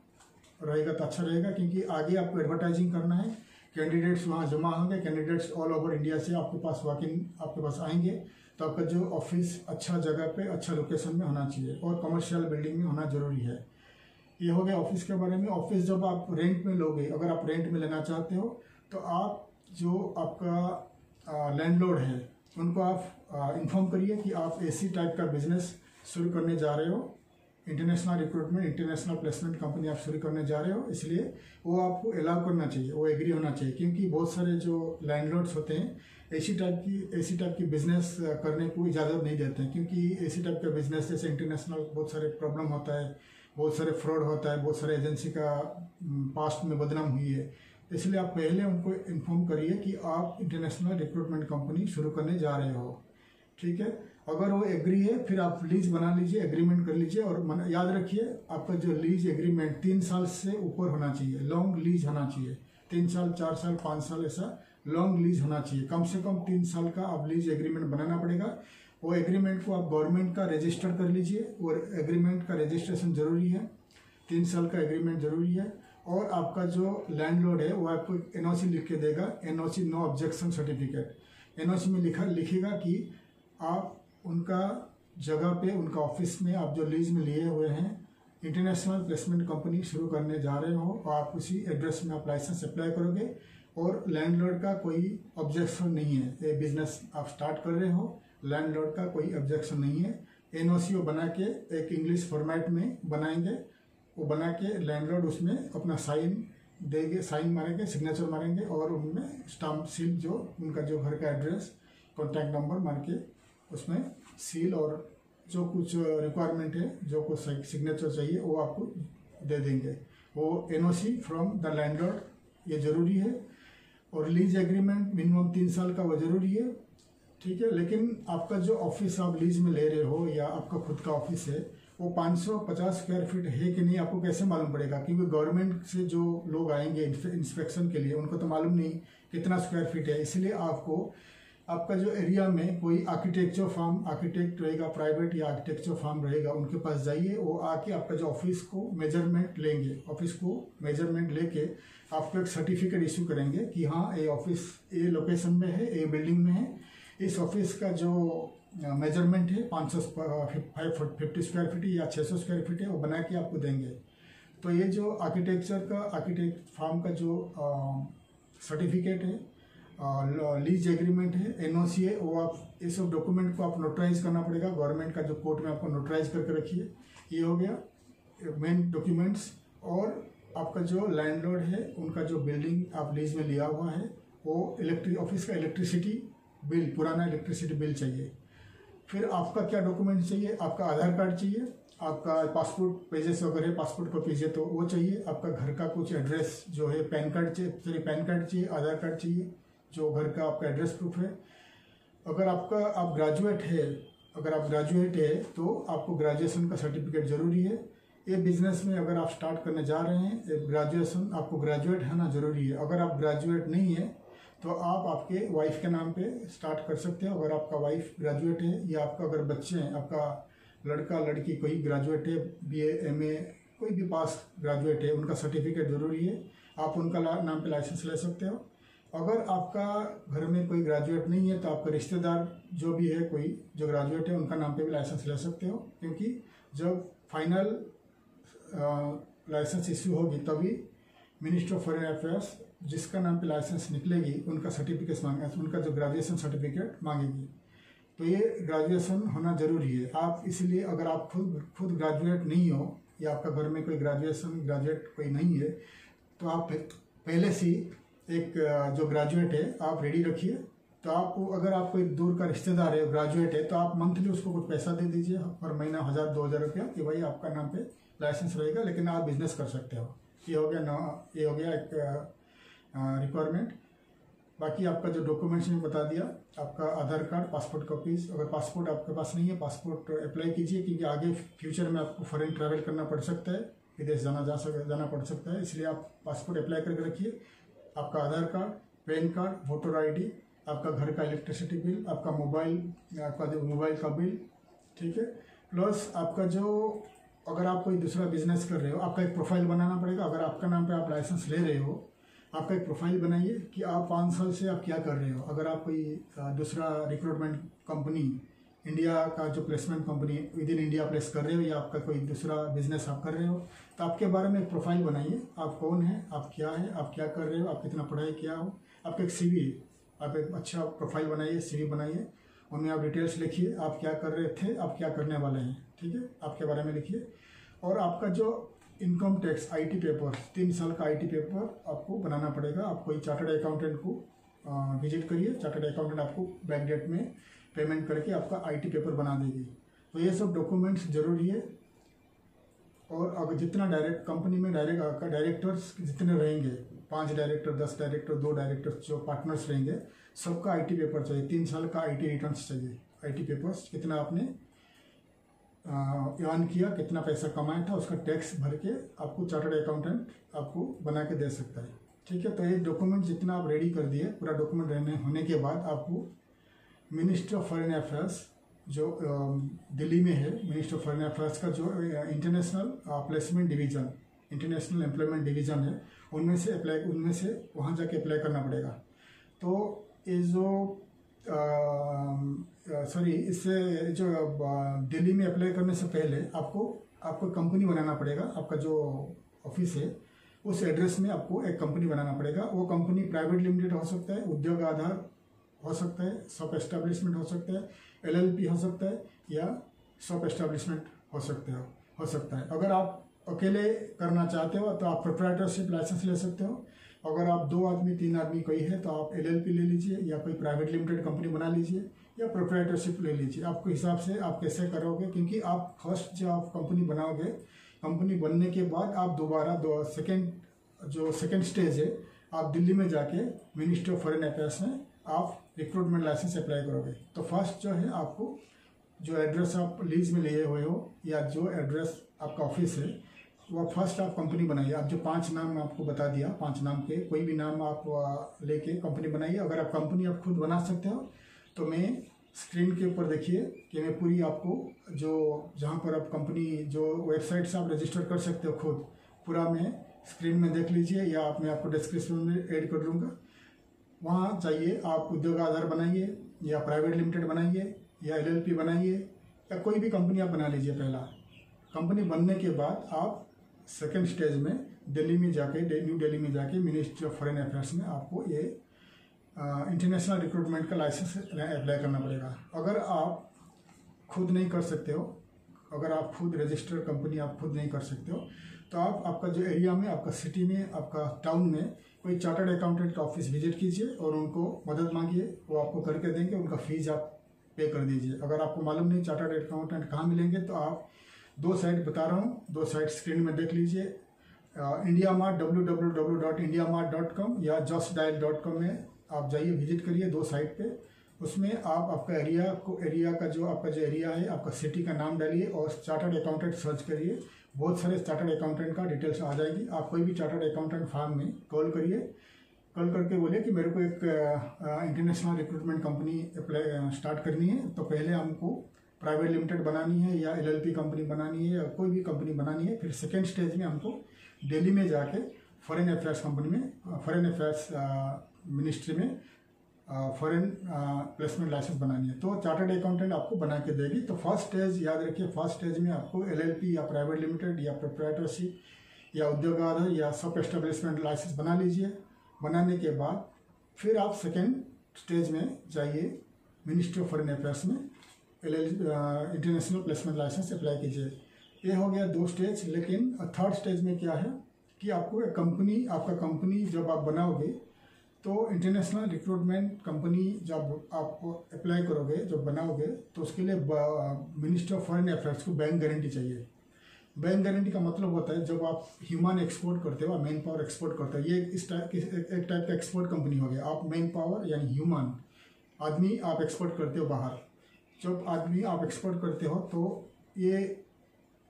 रहेगा तो अच्छा रहेगा, क्योंकि आगे आपको एडवर्टाइजिंग करना है। कैंडिडेट्स वहाँ जमा होंगे, कैंडिडेट्स ऑल ओवर इंडिया से आपके पास आपके पास आएंगे, तो आपका जो ऑफिस अच्छा जगह पे, अच्छा लोकेशन में होना चाहिए, और कमर्शियल बिल्डिंग में होना जरूरी है। ये हो गया ऑफिस के बारे में। ऑफिस जब आप रेंट में लोगे, अगर आप रेंट में लेना चाहते हो, तो आप जो आपका लैंडलॉर्ड है उनको आप इन्फॉर्म करिए कि आप ऐसी टाइप का बिजनेस शुरू करने जा रहे हो, international recruitment, international placement company आप शुरू करने जा रहे हो, इसलिए वो आपको अलाउ करना चाहिए, वो एग्री होना चाहिए। क्योंकि बहुत सारे जो लैंडलॉर्ड्स होते हैं ऐसी टाइप की बिजनेस करने को इजाज़त नहीं देते हैं, क्योंकि ऐसी टाइप का बिजनेस जैसे इंटरनेशनल बहुत सारे प्रॉब्लम होता है, बहुत सारे फ्रॉड होता है, बहुत सारे एजेंसी का पास्ट में बदनाम हुई है। इसलिए आप पहले उनको इन्फॉर्म करिए कि आप इंटरनेशनल रिक्रूटमेंट कंपनी शुरू करने जा रहे हो, ठीक है। अगर वो एग्री है फिर आप लीज बना लीजिए, एग्रीमेंट कर लीजिए। और याद रखिए आपका जो लीज एग्रीमेंट 3 साल से ऊपर होना चाहिए, लॉन्ग लीज होना चाहिए। 3 साल, 4 साल, 5 साल ऐसा लॉन्ग लीज होना चाहिए। कम से कम 3 साल का आप लीज एग्रीमेंट बनाना पड़ेगा। वो एग्रीमेंट को आप गवर्नमेंट का रजिस्टर कर लीजिए, और एग्रीमेंट का रजिस्ट्रेशन जरूरी है। 3 साल का एग्रीमेंट जरूरी है। और आपका जो लैंडलॉर्ड है वो आपको एनओसी लिख के देगा, NOC no objection certificate. NOC में लिखेगा कि आप उनका जगह पे, उनका ऑफिस में आप जो लीज में लिए हुए हैं इंटरनेशनल प्लेसमेंट कंपनी शुरू करने जा रहे हो, और आप उसी एड्रेस में आप लाइसेंस अप्लाई करोगे, और लैंडलॉर्ड का कोई ऑब्जेक्शन नहीं है। ये बिजनेस आप स्टार्ट कर रहे हो, लैंडलॉर्ड का कोई ऑब्जेक्शन नहीं है। एनओसी वो बना के एक इंग्लिश फॉर्मेट में बनाएंगे, वो बना के लैंडलॉर्ड उसमें अपना साइन देंगे, साइन मारेंगे, सिग्नेचर मारेंगे, और उनमें स्टाम्प सील, जो उनका जो घर का एड्रेस, कॉन्टैक्ट नंबर मार के उसमें सील और जो कुछ रिक्वायरमेंट है, जो कुछ सिग्नेचर चाहिए वो आपको दे देंगे। वो एनओसी फ्रॉम द लैंडलॉर्ड ये ज़रूरी है। और लीज एग्रीमेंट मिनिमम 3 साल का वो ज़रूरी है, ठीक है। लेकिन आपका जो ऑफिस आप लीज में ले रहे हो या आपका खुद का ऑफिस है, वो 550 स्क्वायर फीट है कि नहीं आपको कैसे मालूम पड़ेगा? क्योंकि गवर्नमेंट से जो लोग आएंगे इंस्पेक्शन के लिए उनको तो मालूम नहीं कितना स्क्वायर फीट है। इसलिए आपको आपका जो एरिया में कोई आर्किटेक्चर फर्म, आर्किटेक्ट रहेगा प्राइवेट या आर्किटेक्चर फर्म रहेगा, उनके पास जाइए। वो आके आपका जो ऑफिस को मेजरमेंट लेंगे, ऑफिस को मेजरमेंट लेके आपको एक सर्टिफिकेट इशू करेंगे कि हाँ ये ऑफिस ये लोकेशन में है, ये बिल्डिंग में है। इस ऑफिस का जो मेजरमेंट है 550 स्क्वायर फीट या 600 स्क्वायर फीट है, वो बना के आपको देंगे। तो ये जो आर्किटेक्ट फर्म का जो सर्टिफिकेट है, लीज एग्रीमेंट है, एनओसी है, वो आप ये सब डॉक्यूमेंट को आप नोटराइज करना पड़ेगा। गवर्नमेंट का जो कोर्ट में आपको नोटराइज करके रखिए। ये हो गया मेन डॉक्यूमेंट्स। और आपका जो लैंडलॉर्ड है उनका जो बिल्डिंग आप लीज में लिया हुआ है, वो ऑफिस का इलेक्ट्रिसिटी बिल, पुराना इलेक्ट्रिसिटी बिल चाहिए। फिर आपका क्या डॉक्यूमेंट चाहिए? आपका आधार कार्ड चाहिए, आपका पासपोर्ट पेजेस वगैरह है, पासपोर्ट कॉपीज है तो वो चाहिए। आपका घर का कुछ एड्रेस जो है, पैन कार्ड चाहिए, आधार कार्ड चाहिए, जो घर का आपका एड्रेस प्रूफ है। अगर आप ग्रेजुएट है तो आपको ग्रेजुएशन का सर्टिफिकेट जरूरी है। ये बिजनेस में अगर आप स्टार्ट करने जा रहे हैं, ग्रेजुएशन आपको ग्रेजुएट होना जरूरी है। अगर आप ग्रेजुएट नहीं है तो आप आपके वाइफ के नाम पे स्टार्ट कर सकते हो। अगर आपका वाइफ ग्रेजुएट है या आपका अगर बच्चे हैं, आपका लड़का लड़की कोई ग्रेजुएट है, BA MA कोई भी पास ग्रेजुएट है, उनका सर्टिफिकेट जरूरी है। आप उनका नाम पे लाइसेंस ले सकते हो। अगर आपका घर में कोई ग्रेजुएट नहीं है तो आपका रिश्तेदार जो भी है कोई जो ग्रेजुएट है, उनका नाम पे भी लाइसेंस ले सकते हो। क्योंकि जब फाइनल लाइसेंस इश्यू होगी तभी मिनिस्ट्री ऑफ फॉरेन अफेयर्स जिसका नाम पे लाइसेंस निकलेगी उनका सर्टिफिकेट मांगे, उनका जो ग्रेजुएशन सर्टिफिकेट मांगेगी। तो ये ग्रेजुएशन होना जरूरी है। आप इसलिए अगर आप खुद ग्रेजुएट नहीं हो या आपका घर में कोई ग्रेजुएट कोई नहीं है तो आप पहले से एक जो ग्रेजुएट है आप रेडी रखिए। तो आप अगर आप कोई दूर का रिश्तेदार है ग्रेजुएट है तो आप मंथली उसको कुछ पैसा दे दीजिए, हर महीना 1000-2000 रुपया, कि भाई आपका नाम पे लाइसेंस रहेगा, लेकिन आप बिजनेस कर सकते हो। ये हो गया एक रिक्वायरमेंट। बाकी आपका जो डॉक्यूमेंट्स में बता दिया, आपका आधार कार्ड, पासपोर्ट कॉपीज। अगर पासपोर्ट आपके पास नहीं है, पासपोर्ट अप्लाई कीजिए, क्योंकि आगे फ्यूचर में आपको फॉरेन ट्रैवल करना पड़ सकता है, विदेश जाना पड़ सकता है। इसलिए आप पासपोर्ट अप्लाई करके रखिए। आपका Aadhaar card, PAN card, voter ID, आपका घर का इलेक्ट्रिसिटी बिल, आपका मोबाइल का बिल, ठीक है। प्लस आपका जो अगर आप कोई दूसरा बिजनेस कर रहे हो, आपका एक प्रोफाइल बनाना पड़ेगा। अगर आपका नाम पे आप लाइसेंस ले रहे हो, आपका एक प्रोफाइल बनाइए कि आप 5 साल से आप क्या कर रहे हो। अगर आप कोई दूसरा रिक्रूटमेंट कंपनी, इंडिया का जो placement company with in India place कर रहे हो, या आपका कोई दूसरा बिजनेस आप कर रहे हो, तो आपके बारे में एक प्रोफाइल बनाइए। आप कौन है, आप क्या है, आप क्या कर रहे हो, आप कितना पढ़ाई किया हो, आपका एक CV, आप एक अच्छा प्रोफाइल बनाइए, CV बनाइए। उनमें आप डिटेल्स लिखिए, आप क्या कर रहे थे, आप क्या करने वाले हैं, ठीक है, आपके बारे में लिखिए। और आपका जो इनकम टैक्स IT पेपर, 3 साल का IT पेपर आपको बनाना पड़ेगा। आप कोई चार्टर्ड अकाउंटेंट को विजिट करिए, चार्टर्ड अकाउंटेंट आपको बैक डेट में पेमेंट करके आपका IT पेपर बना देगी। तो ये सब डॉक्यूमेंट्स जरूरी है। और अगर जितना डायरेक्ट कंपनी में डायरेक्टर्स जितने रहेंगे, 5 डायरेक्टर, 10 डायरेक्टर, 2 डायरेक्टर जो पार्टनर्स रहेंगे, सबका IT पेपर चाहिए। 3 साल का IT रिटर्न्स चाहिए। IT पेपर्स कितना आपने अर्न किया, कितना पैसा कमाया था, उसका टैक्स भर के आपको चार्टर्ड अकाउंटेंट आपको बना के दे सकता है। ठीक है, तो ये डॉक्यूमेंट जितना आप रेडी कर दिए, पूरा डॉक्यूमेंट रहने होने के बाद आपको मिनिस्ट्री ऑफ फॉरेन अफेयर्स जो दिल्ली में है, मिनिस्ट्री ऑफ फॉरेन अफेयर्स का जो international placement division, international employment division है, उनमें से वहाँ जाके अप्लाई करना पड़ेगा। तो ये जो इससे जो दिल्ली में अप्लाई करने से पहले आपको कंपनी बनाना पड़ेगा। आपका जो ऑफिस है उस एड्रेस में आपको एक कंपनी बनाना पड़ेगा। वो कंपनी प्राइवेट लिमिटेड हो सकता है, उद्योग आधार हो सकता है, सब एस्टेब्लिशमेंट हो सकता है, LLP हो सकता है, या सब एस्टेब्लिशमेंट हो सकता है। अगर आप अकेले करना चाहते हो तो आप प्रोप्राइटरशिप लाइसेंस ले सकते हो। अगर आप 2 आदमी 3 आदमी कोई है तो आप LLP ले लीजिए, या कोई प्राइवेट लिमिटेड कंपनी बना लीजिए, या प्रोप्राइटरशिप ले लीजिए। आपके हिसाब से आप कैसे करोगे, क्योंकि आप फर्स्ट जो आप कंपनी बनाओगे, कंपनी बनने के बाद आप दोबारा सेकेंड स्टेज है, आप दिल्ली में जाके मिनिस्ट्री ऑफ फॉरेन अफेयर्स में आप रिक्रूटमेंट लाइसेंस अप्लाई करोगे। तो फर्स्ट जो है, आपको जो एड्रेस आप लीज में लिए हुए हो, या जो एड्रेस आपका ऑफिस है, वो फर्स्ट आप कंपनी बनाइए। आप जो 5 नाम आपको बता दिया, 5 नाम के कोई भी नाम आप लेके कंपनी बनाइए। अगर आप कंपनी आप खुद बना सकते हो तो मैं स्क्रीन के ऊपर देखिए कि मैं पूरी आपको जो जहाँ पर आप कंपनी जो वेबसाइट से आप रजिस्टर कर सकते हो खुद, पूरा मैं स्क्रीन में देख लीजिए, या मैं आपको डिस्क्रिप्शन में ऐड कर दूँगा। वहाँ जाइए, आप उद्योग आधार बनाइए, या प्राइवेट लिमिटेड बनाइए, या LLP बनाइए, या कोई भी कंपनी आप बना लीजिए। पहला कंपनी बनने के बाद आप सेकेंड स्टेज में न्यू दिल्ली में जाके मिनिस्ट्री ऑफ फॉरेन अफेयर्स में आपको ये इंटरनेशनल रिक्रूटमेंट का लाइसेंस अप्लाई करना पड़ेगा। अगर आप खुद नहीं कर सकते हो, अगर आप खुद रजिस्टर्ड कंपनी आप खुद नहीं कर सकते हो, तो आप आपका जो एरिया में, आपका सिटी में, आपका टाउन में कोई चार्टर्ड अकाउंटेंट का ऑफिस विजिट कीजिए और उनको मदद मांगिए, वो आपको करके देंगे। उनका फीस आप पे कर दीजिए। अगर आपको मालूम नहीं चार्टर्ड अकाउंटेंट कहाँ मिलेंगे, तो आप 2 साइट बता रहा हूँ, 2 साइट स्क्रीन में देख लीजिए। IndiaMart www.indiamart.com या justdial.com में आप जाइए, विजिट करिए 2 साइट पे। उसमें आप आपका एरिया का जो आपका एरिया है, आपका सिटी का नाम डालिए और चार्टर्ड अकाउंटेंट सर्च करिए। बहुत सारे चार्टर्ड अकाउंटेंट का डिटेल्स आ जाएगी। आप कोई भी चार्टर्ड अकाउंटेंट फार्म में कॉल करिए, कॉल करके बोलिए कि मेरे को एक इंटरनेशनल रिक्रूटमेंट कंपनी स्टार्ट करनी है। तो पहले हमको प्राइवेट लिमिटेड बनानी है, या LLP कंपनी बनानी है, या कोई भी कंपनी बनानी है। फिर सेकेंड स्टेज में हमको दिल्ली में जाके फॉरेन अफेयर्स कंपनी में, फॉरेन अफेयर्स मिनिस्ट्री में फॉरेन प्लेसमेंट लाइसेंस बनानी है। तो चार्टर्ड अकाउंटेंट आपको बना के देगी। तो फर्स्ट स्टेज याद रखिए, फर्स्ट स्टेज में आपको LLP या प्राइवेट लिमिटेड या प्रोप्राइटरशिप या उद्योग आधार या सब एस्टेब्लिशमेंट लाइसेंस बना लीजिए। बनाने के बाद फिर आप सेकेंड स्टेज में जाइए, मिनिस्ट्री ऑफ फॉरेन अफेयर्स में इंटरनेशनल प्लेसमेंट लाइसेंस अप्लाई कीजिए। ये हो गया 2 स्टेज। लेकिन थर्ड स्टेज में क्या है कि आपको एक कंपनी, आपका कंपनी जब आप बनाओगे तो इंटरनेशनल रिक्रूटमेंट कंपनी जब आप अप्लाई करोगे, जब बनाओगे, तो उसके लिए मिनिस्ट्री ऑफ फॉरेन अफेयर्स को बैंक गारंटी चाहिए। बैंक गारंटी का मतलब होता है जब आप ह्यूमन एक्सपोर्ट करते हो, मैन पावर एक्सपोर्ट करते हो। ये इस टाइप की एक टाइप का एक्सपोर्ट कंपनी हो गया। आप मैन पावर यानी ह्यूमन आदमी आप एक्सपोर्ट करते हो बाहर। जब आदमी आप एक्सपोर्ट करते हो तो ये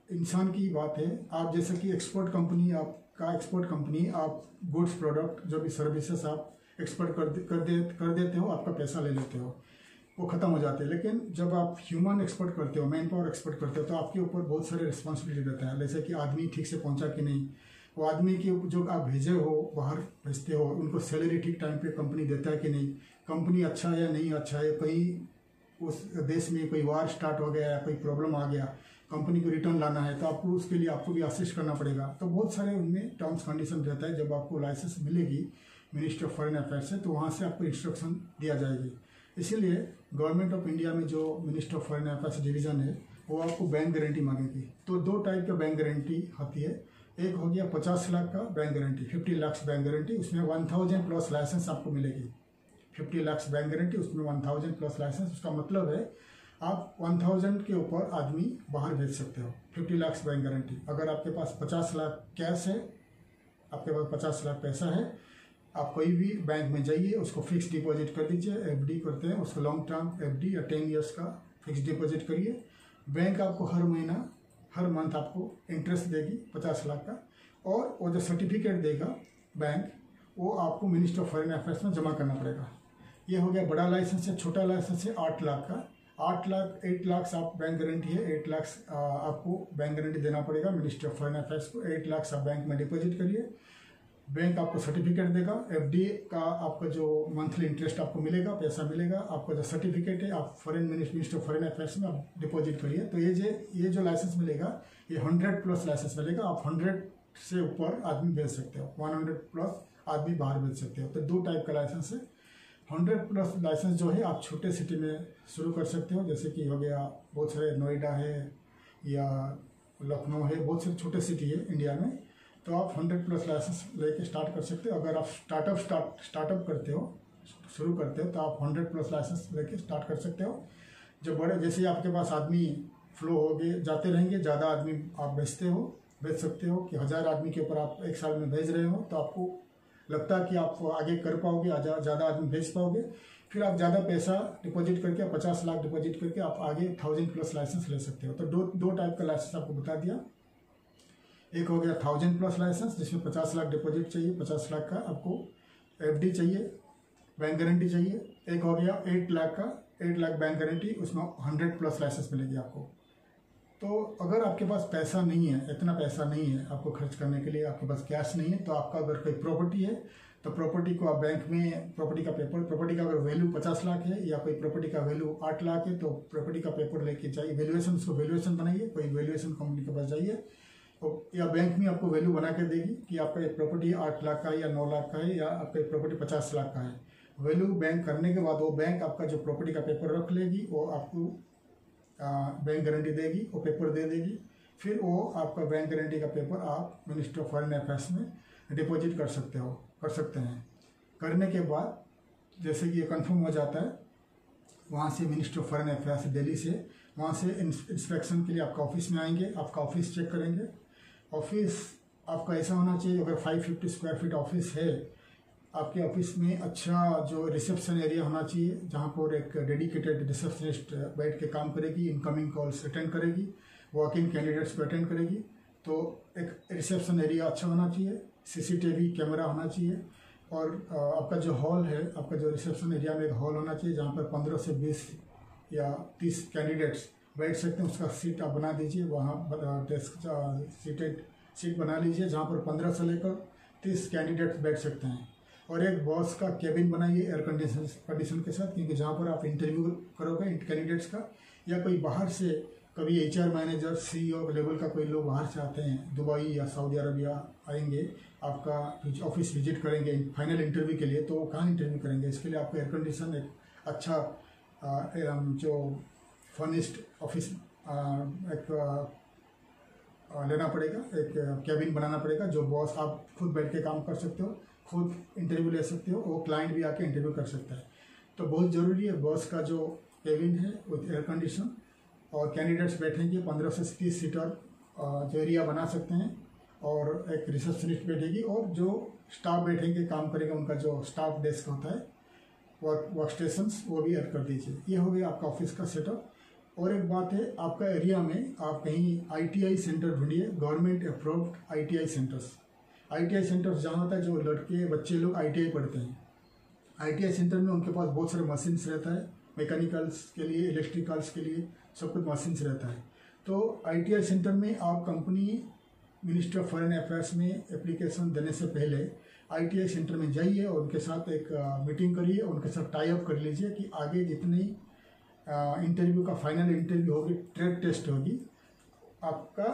इंसान की बात है। आप जैसे कि एक्सपोर्ट कंपनी, आपका एक्सपोर्ट कंपनी, आप गुड्स प्रोडक्ट जो भी सर्विसेज आप एक्सपोर्ट कर देते हो, आपका पैसा ले लेते हो, वो ख़त्म हो जाते हैं। लेकिन जब आप ह्यूमन एक्सपोर्ट करते हो, मैन पावर एक्सपोर्ट करते हो, तो आपके ऊपर बहुत सारे रिस्पॉन्सिबिलिटी रहता है। जैसे कि आदमी ठीक से पहुंचा कि नहीं, वो आदमी की जो आप भेजे हो, बाहर भेजते हो, उनको सैलरी ठीक टाइम पे कंपनी देता है कि नहीं, कंपनी अच्छा है या नहीं अच्छा है, कहीं उस देश में कोई वार स्टार्ट हो गया या कोई प्रॉब्लम आ गया, कंपनी को रिटर्न लाना है, तो आपको उसके लिए आपको भी असिस्ट करना पड़ेगा। तो बहुत सारे उनमें टर्म्स कंडीशन रहता है। जब आपको लाइसेंस मिलेगी मिनिस्ट्री ऑफ फॉरेन अफेयर्स से, तो वहाँ से आपको इंस्ट्रक्शन दिया जाएगी। इसीलिए गवर्नमेंट ऑफ इंडिया में जो ministry of foreign affairs division है, वो आपको बैंक गारंटी मांगेगी। तो 2 टाइप का बैंक गारंटी होती है। एक हो गया 50 लाख का bank guarantee, 50 lakh bank guarantee, उसमें 1000 प्लस लाइसेंस आपको मिलेगी। 50 लाख बैंक गारंटी, उसमें 1000 प्लस लाइसेंस। उसका मतलब है आप 1000 के ऊपर आदमी बाहर भेज सकते हो, 50 लाख बैंक गारंटी। अगर आपके पास 50 लाख कैश है, आपके पास 50 लाख पैसा है, आप कोई भी बैंक में जाइए, उसको फिक्स डिपॉजिट कर दीजिए। एफडी करते हैं उसको, लॉन्ग टर्म एफडी या 10 ईयर्स का फिक्स डिपॉजिट करिए। बैंक आपको हर महीना, हर मंथ आपको इंटरेस्ट देगी 50 लाख का, और वो जो सर्टिफिकेट देगा बैंक, वो आपको मिनिस्ट्री ऑफ फॉरेन अफेयर्स में जमा करना पड़ेगा। ये हो गया बड़ा लाइसेंस है। छोटा लाइसेंस है 8 लाख का। 8 लाख आप बैंक गारंटी है, 8 लाख आपको बैंक गारंटी देना पड़ेगा मिनिस्ट्री ऑफ फॉरेन अफेयर्स को। 8 लाख आप बैंक में डिपॉजिट करिए, बैंक आपको सर्टिफिकेट देगा। एफडी का आपका जो मंथली इंटरेस्ट आपको मिलेगा, पैसा मिलेगा। आपका जो सर्टिफिकेट है आप foreign ministry of foreign affairs में आप डिपॉजिट करिए। तो ये जो लाइसेंस मिलेगा, ये 100+ लाइसेंस मिलेगा। आप 100 से ऊपर आदमी भेज सकते हो, 100+ आदमी बाहर भेज सकते हो। तो 2 टाइप का लाइसेंस है। 100+ लाइसेंस जो है आप छोटे सिटी में शुरू कर सकते हो, जैसे कि हो गया बहुत सारे, नोएडा है या लखनऊ है, बहुत सारे छोटे सिटी है इंडिया में। तो आप 100+ लाइसेंस लेके स्टार्ट कर सकते हो। अगर आप स्टार्टअप करते हो, शुरू करते हो, तो आप 100+ लाइसेंस लेके स्टार्ट कर सकते हो। जो बड़े, जैसे आपके पास आदमी फ्लो हो गए, जाते रहेंगे, ज़्यादा आदमी आप भेज सकते हो कि 1000 आदमी के ऊपर आप एक साल में भेज रहे हो, तो आपको लगता है कि आप आगे कर पाओगे, ज़्यादा आदमी भेज पाओगे। फिर आप ज़्यादा पैसा डिपॉजिट करके, 50 लाख डिपॉजिट करके आप आगे 1000+ लाइसेंस ले सकते हो। तो दो टाइप का लाइसेंस आपको बता दिया। एक हो गया 1000+ लाइसेंस, जिसमें 50 लाख डिपॉजिट चाहिए, 50 लाख का आपको एफडी चाहिए, बैंक गारंटी चाहिए। एक हो गया 8 लाख का, 8 लाख बैंक गारंटी, उसमें 100+ लाइसेंस मिलेगी आपको। तो अगर आपके पास पैसा नहीं है, इतना पैसा नहीं है आपको खर्च करने के लिए, आपके पास कैश नहीं है, तो आपका अगर कोई प्रॉपर्टी है, तो प्रॉपर्टी को आप बैंक में, प्रॉपर्टी का अगर वैल्यू 50 लाख है, या कोई प्रॉपर्टी का वैल्यू 8 लाख है, तो प्रॉपर्टी का पेपर लेके जाइए, वैल्यूएशन, उसको वैल्यूएशन बनाइए, कोई वैल्यूएशन कंपनी के पास जाइए, या बैंक में आपको वैल्यू बना के देगी कि आपका एक प्रॉपर्टी 8 लाख का है, या 9 लाख का है, या आपका एक प्रॉपर्टी 50 लाख का है। वैल्यू बैंक करने के बाद वो बैंक आपका जो प्रॉपर्टी का पेपर रख लेगी, वो आपको बैंक गारंटी देगी, वो पेपर दे देगी। फिर वो आपका बैंक गारंटी का पेपर आप मिनिस्ट्री ऑफ फॉरेन अफेयर्स में डिपॉजिट कर सकते हैं। करने के बाद जैसे कि ये कंफर्म हो जाता है, वहाँ से ministry of foreign affairs Delhi से, वहाँ से इंस्पेक्शन के लिए आपका ऑफिस में आएंगे, आपका ऑफिस चेक करेंगे। ऑफिस आपका ऐसा होना चाहिए, अगर 550 स्क्वायर फीट ऑफिस है, आपके ऑफिस में अच्छा जो रिसेप्शन एरिया होना चाहिए, जहाँ पर एक डेडिकेटेड रिसेप्शनिस्ट बैठ के काम करेगी, इनकमिंग कॉल्स अटेंड करेगी, वॉक इन कैंडिडेट्स को अटेंड करेगी। तो एक रिसेप्शन एरिया अच्छा होना चाहिए, सीसीटीवी कैमरा होना चाहिए, और आपका जो हॉल है, आपका जो रिसेप्शन एरिया में एक हॉल होना चाहिए, जहाँ पर 15 से 20 या 30 कैंडिडेट्स बैठ सकते हैं। उसका सीट आप बना दीजिए, वहाँ डेस्क सीट बना लीजिए, जहाँ पर 15 से लेकर 30 कैंडिडेट्स बैठ सकते हैं। और एक बॉस का केबिन बनाइए एयर कंडीशन के साथ, क्योंकि जहाँ पर आप इंटरव्यू करोगे कैंडिडेट्स का, या कोई बाहर से, कभी HR मैनेजर, CEO लेवल का कोई लोग बाहर से आते हैं, दुबई या सऊदी अरबिया आएंगे, आपका ऑफिस विजिट करेंगे फाइनल इंटरव्यू के लिए, तो वो कहाँ इंटरव्यू करेंगे? इसके लिए आपको एयर कंडीशन एक अच्छा जो फर्निश्ड ऑफिस एक लेना पड़ेगा, एक कैबिन बनाना पड़ेगा, जो बॉस आप खुद बैठ के काम कर सकते हो, खुद इंटरव्यू ले सकते हो, वो क्लाइंट भी आके इंटरव्यू कर सकता है। तो बहुत ज़रूरी है बॉस का जो केबिन है विथ एयर कंडीशन, और कैंडिडेट्स बैठेंगे 15 से 30 सीटर जो एरिया बना सकते हैं, और एक रिसेप्शनिस्ट बैठेगी, और जो स्टाफ बैठेंगे काम करेगा, उनका जो स्टाफ डेस्क होता है, वर्क स्टेशंस, वो भी ऐड कर दीजिए। ये हो गया आपका ऑफिस का सेटअप। और एक बात है, आपका एरिया में आप कहीं ITI सेंटर ढूंढिए, government approved ITI centres. ITI centres जहाँ होता है, जो लड़के बच्चे लोग ITI पढ़ते हैं, ITI सेंटर में उनके पास बहुत सारे मशीन्स रहता है, मैकेनिकल्स के लिए, इलेक्ट्रिकल्स के लिए, सब कुछ मशीन्स रहता है। तो ITI सेंटर में आप company ministry of foreign affairs में एप्लीकेशन देने से पहले ITI सेंटर में जाइए, और उनके साथ एक मीटिंग करिए, उनके साथ टाई अप कर लीजिए कि आगे जितनी इंटरव्यू का फाइनल इंटरव्यू होगी, ट्रेड टेस्ट होगी, आपका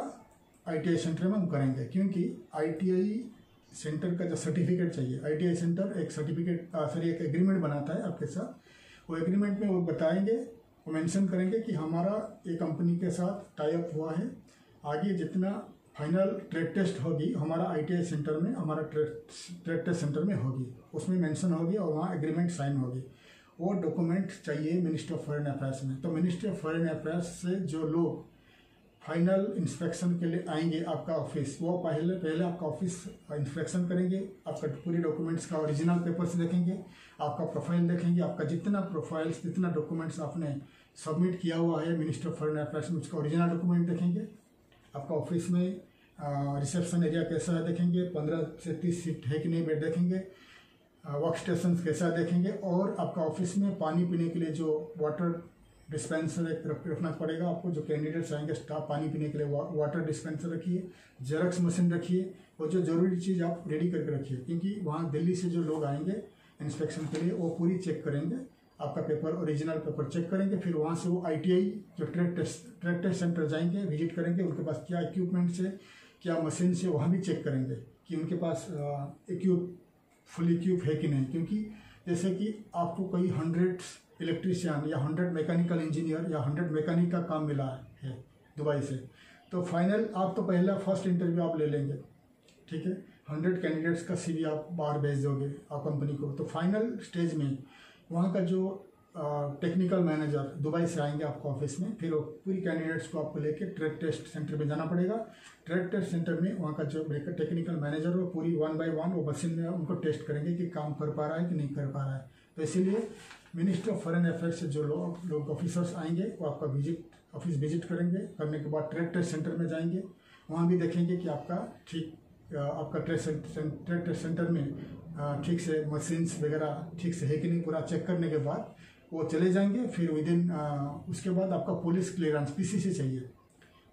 ITI सेंटर में हम करेंगे। क्योंकि ITI सेंटर का जो सर्टिफिकेट चाहिए, ITI सेंटर एक सर्टिफिकेट एक एग्रीमेंट बनाता है आपके साथ। वो एग्रीमेंट में वो बताएंगे, वो मेंशन करेंगे कि हमारा ये कंपनी के साथ टाई अप हुआ है, आगे जितना फाइनल ट्रेड टेस्ट होगी हमारा ITI सेंटर में, हमारा ट्रेड टेस्ट सेंटर में होगी, उसमें मेंशन होगी, और वहाँ एग्रीमेंट साइन होगी। वो डॉक्यूमेंट चाहिए मिनिस्ट्री ऑफ फॉरेन अफेयर्स में। तो मिनिस्ट्री ऑफ फॉरेन अफेयर्स से जो लोग फाइनल इंस्पेक्शन के लिए आएंगे आपका ऑफिस, वो पहले आपका ऑफिस इंस्पेक्शन करेंगे, आपका पूरी डॉक्यूमेंट्स का ओरिजिनल पेपर्स देखेंगे, आपका प्रोफाइल देखेंगे, आपका जितना प्रोफाइल्स जितना डॉक्यूमेंट्स आपने सबमिट किया हुआ है मिनिस्ट्री ऑफ फॉरेन अफेयर्स में, उसका ओरिजिनल डॉक्यूमेंट देखेंगे। आपका ऑफिस में रिसेप्शन एरिया कैसा है देखेंगे, 15 से 30 सीट है कि नहीं बेड देखेंगे, वर्क स्टेशन कैसा देखेंगे, और आपका ऑफिस में पानी पीने के लिए जो वाटर डिस्पेंसर रखना पड़ेगा आपको। जो कैंडिडेट्स आएंगे स्टाफ, पानी पीने के लिए वाटर डिस्पेंसर रखिए, जेरॉक्स मशीन रखिए, और जो ज़रूरी चीज़ आप रेडी करके रखिए, क्योंकि वहाँ दिल्ली से जो लोग आएंगे इंस्पेक्शन के लिए वो पूरी चेक करेंगे, आपका पेपर ओरिजिनल पेपर चेक करेंगे। फिर वहाँ से वो ITI जो ट्रेड टेस्ट सेंटर जाएंगे, विजिट करेंगे, उनके पास क्या इक्विपमेंट्स है, क्या मशीन से, वहाँ भी चेक करेंगे कि उनके पास फुल इक्विप है कि नहीं। क्योंकि जैसे कि आपको कोई 100 इलेक्ट्रीशियन या 100 मैकेनिकल इंजीनियर या 100 मैकेनिक का काम मिला है दुबई से, तो फाइनल आप तो पहला फर्स्ट इंटरव्यू आप ले लेंगे, ठीक है, 100 कैंडिडेट्स का CV आप बाहर भेज दोगे आप कंपनी को। तो फाइनल स्टेज में वहाँ का जो टेक्निकल मैनेजर दुबई से आएंगे आपको ऑफिस में, फिर वो पूरी कैंडिडेट्स को आपको लेके ट्रेड टेस्ट सेंटर में जाना पड़ेगा। ट्रेड टेस्ट सेंटर में वहाँ का जो टेक्निकल मैनेजर वो पूरी 1 बाय 1 वो मशीन में उनको टेस्ट करेंगे कि काम कर पा रहा है कि नहीं कर पा रहा है। तो इसीलिए मिनिस्ट्री ऑफ फॉरेन अफेयर्स से जो लोग ऑफिसर्स आएंगे वो आपका ऑफिस विजिट करेंगे, करने के बाद ट्रेड टेस्ट सेंटर में जाएंगे, वहाँ भी देखेंगे कि आपका ट्रेड टेस्ट सेंटर में ठीक से मशीन्स वगैरह ठीक से है कि नहीं, पूरा चेक करने के बाद वो चले जाएंगे। फिर विदिन उसके बाद आपका पुलिस क्लियरेंस PCC चाहिए।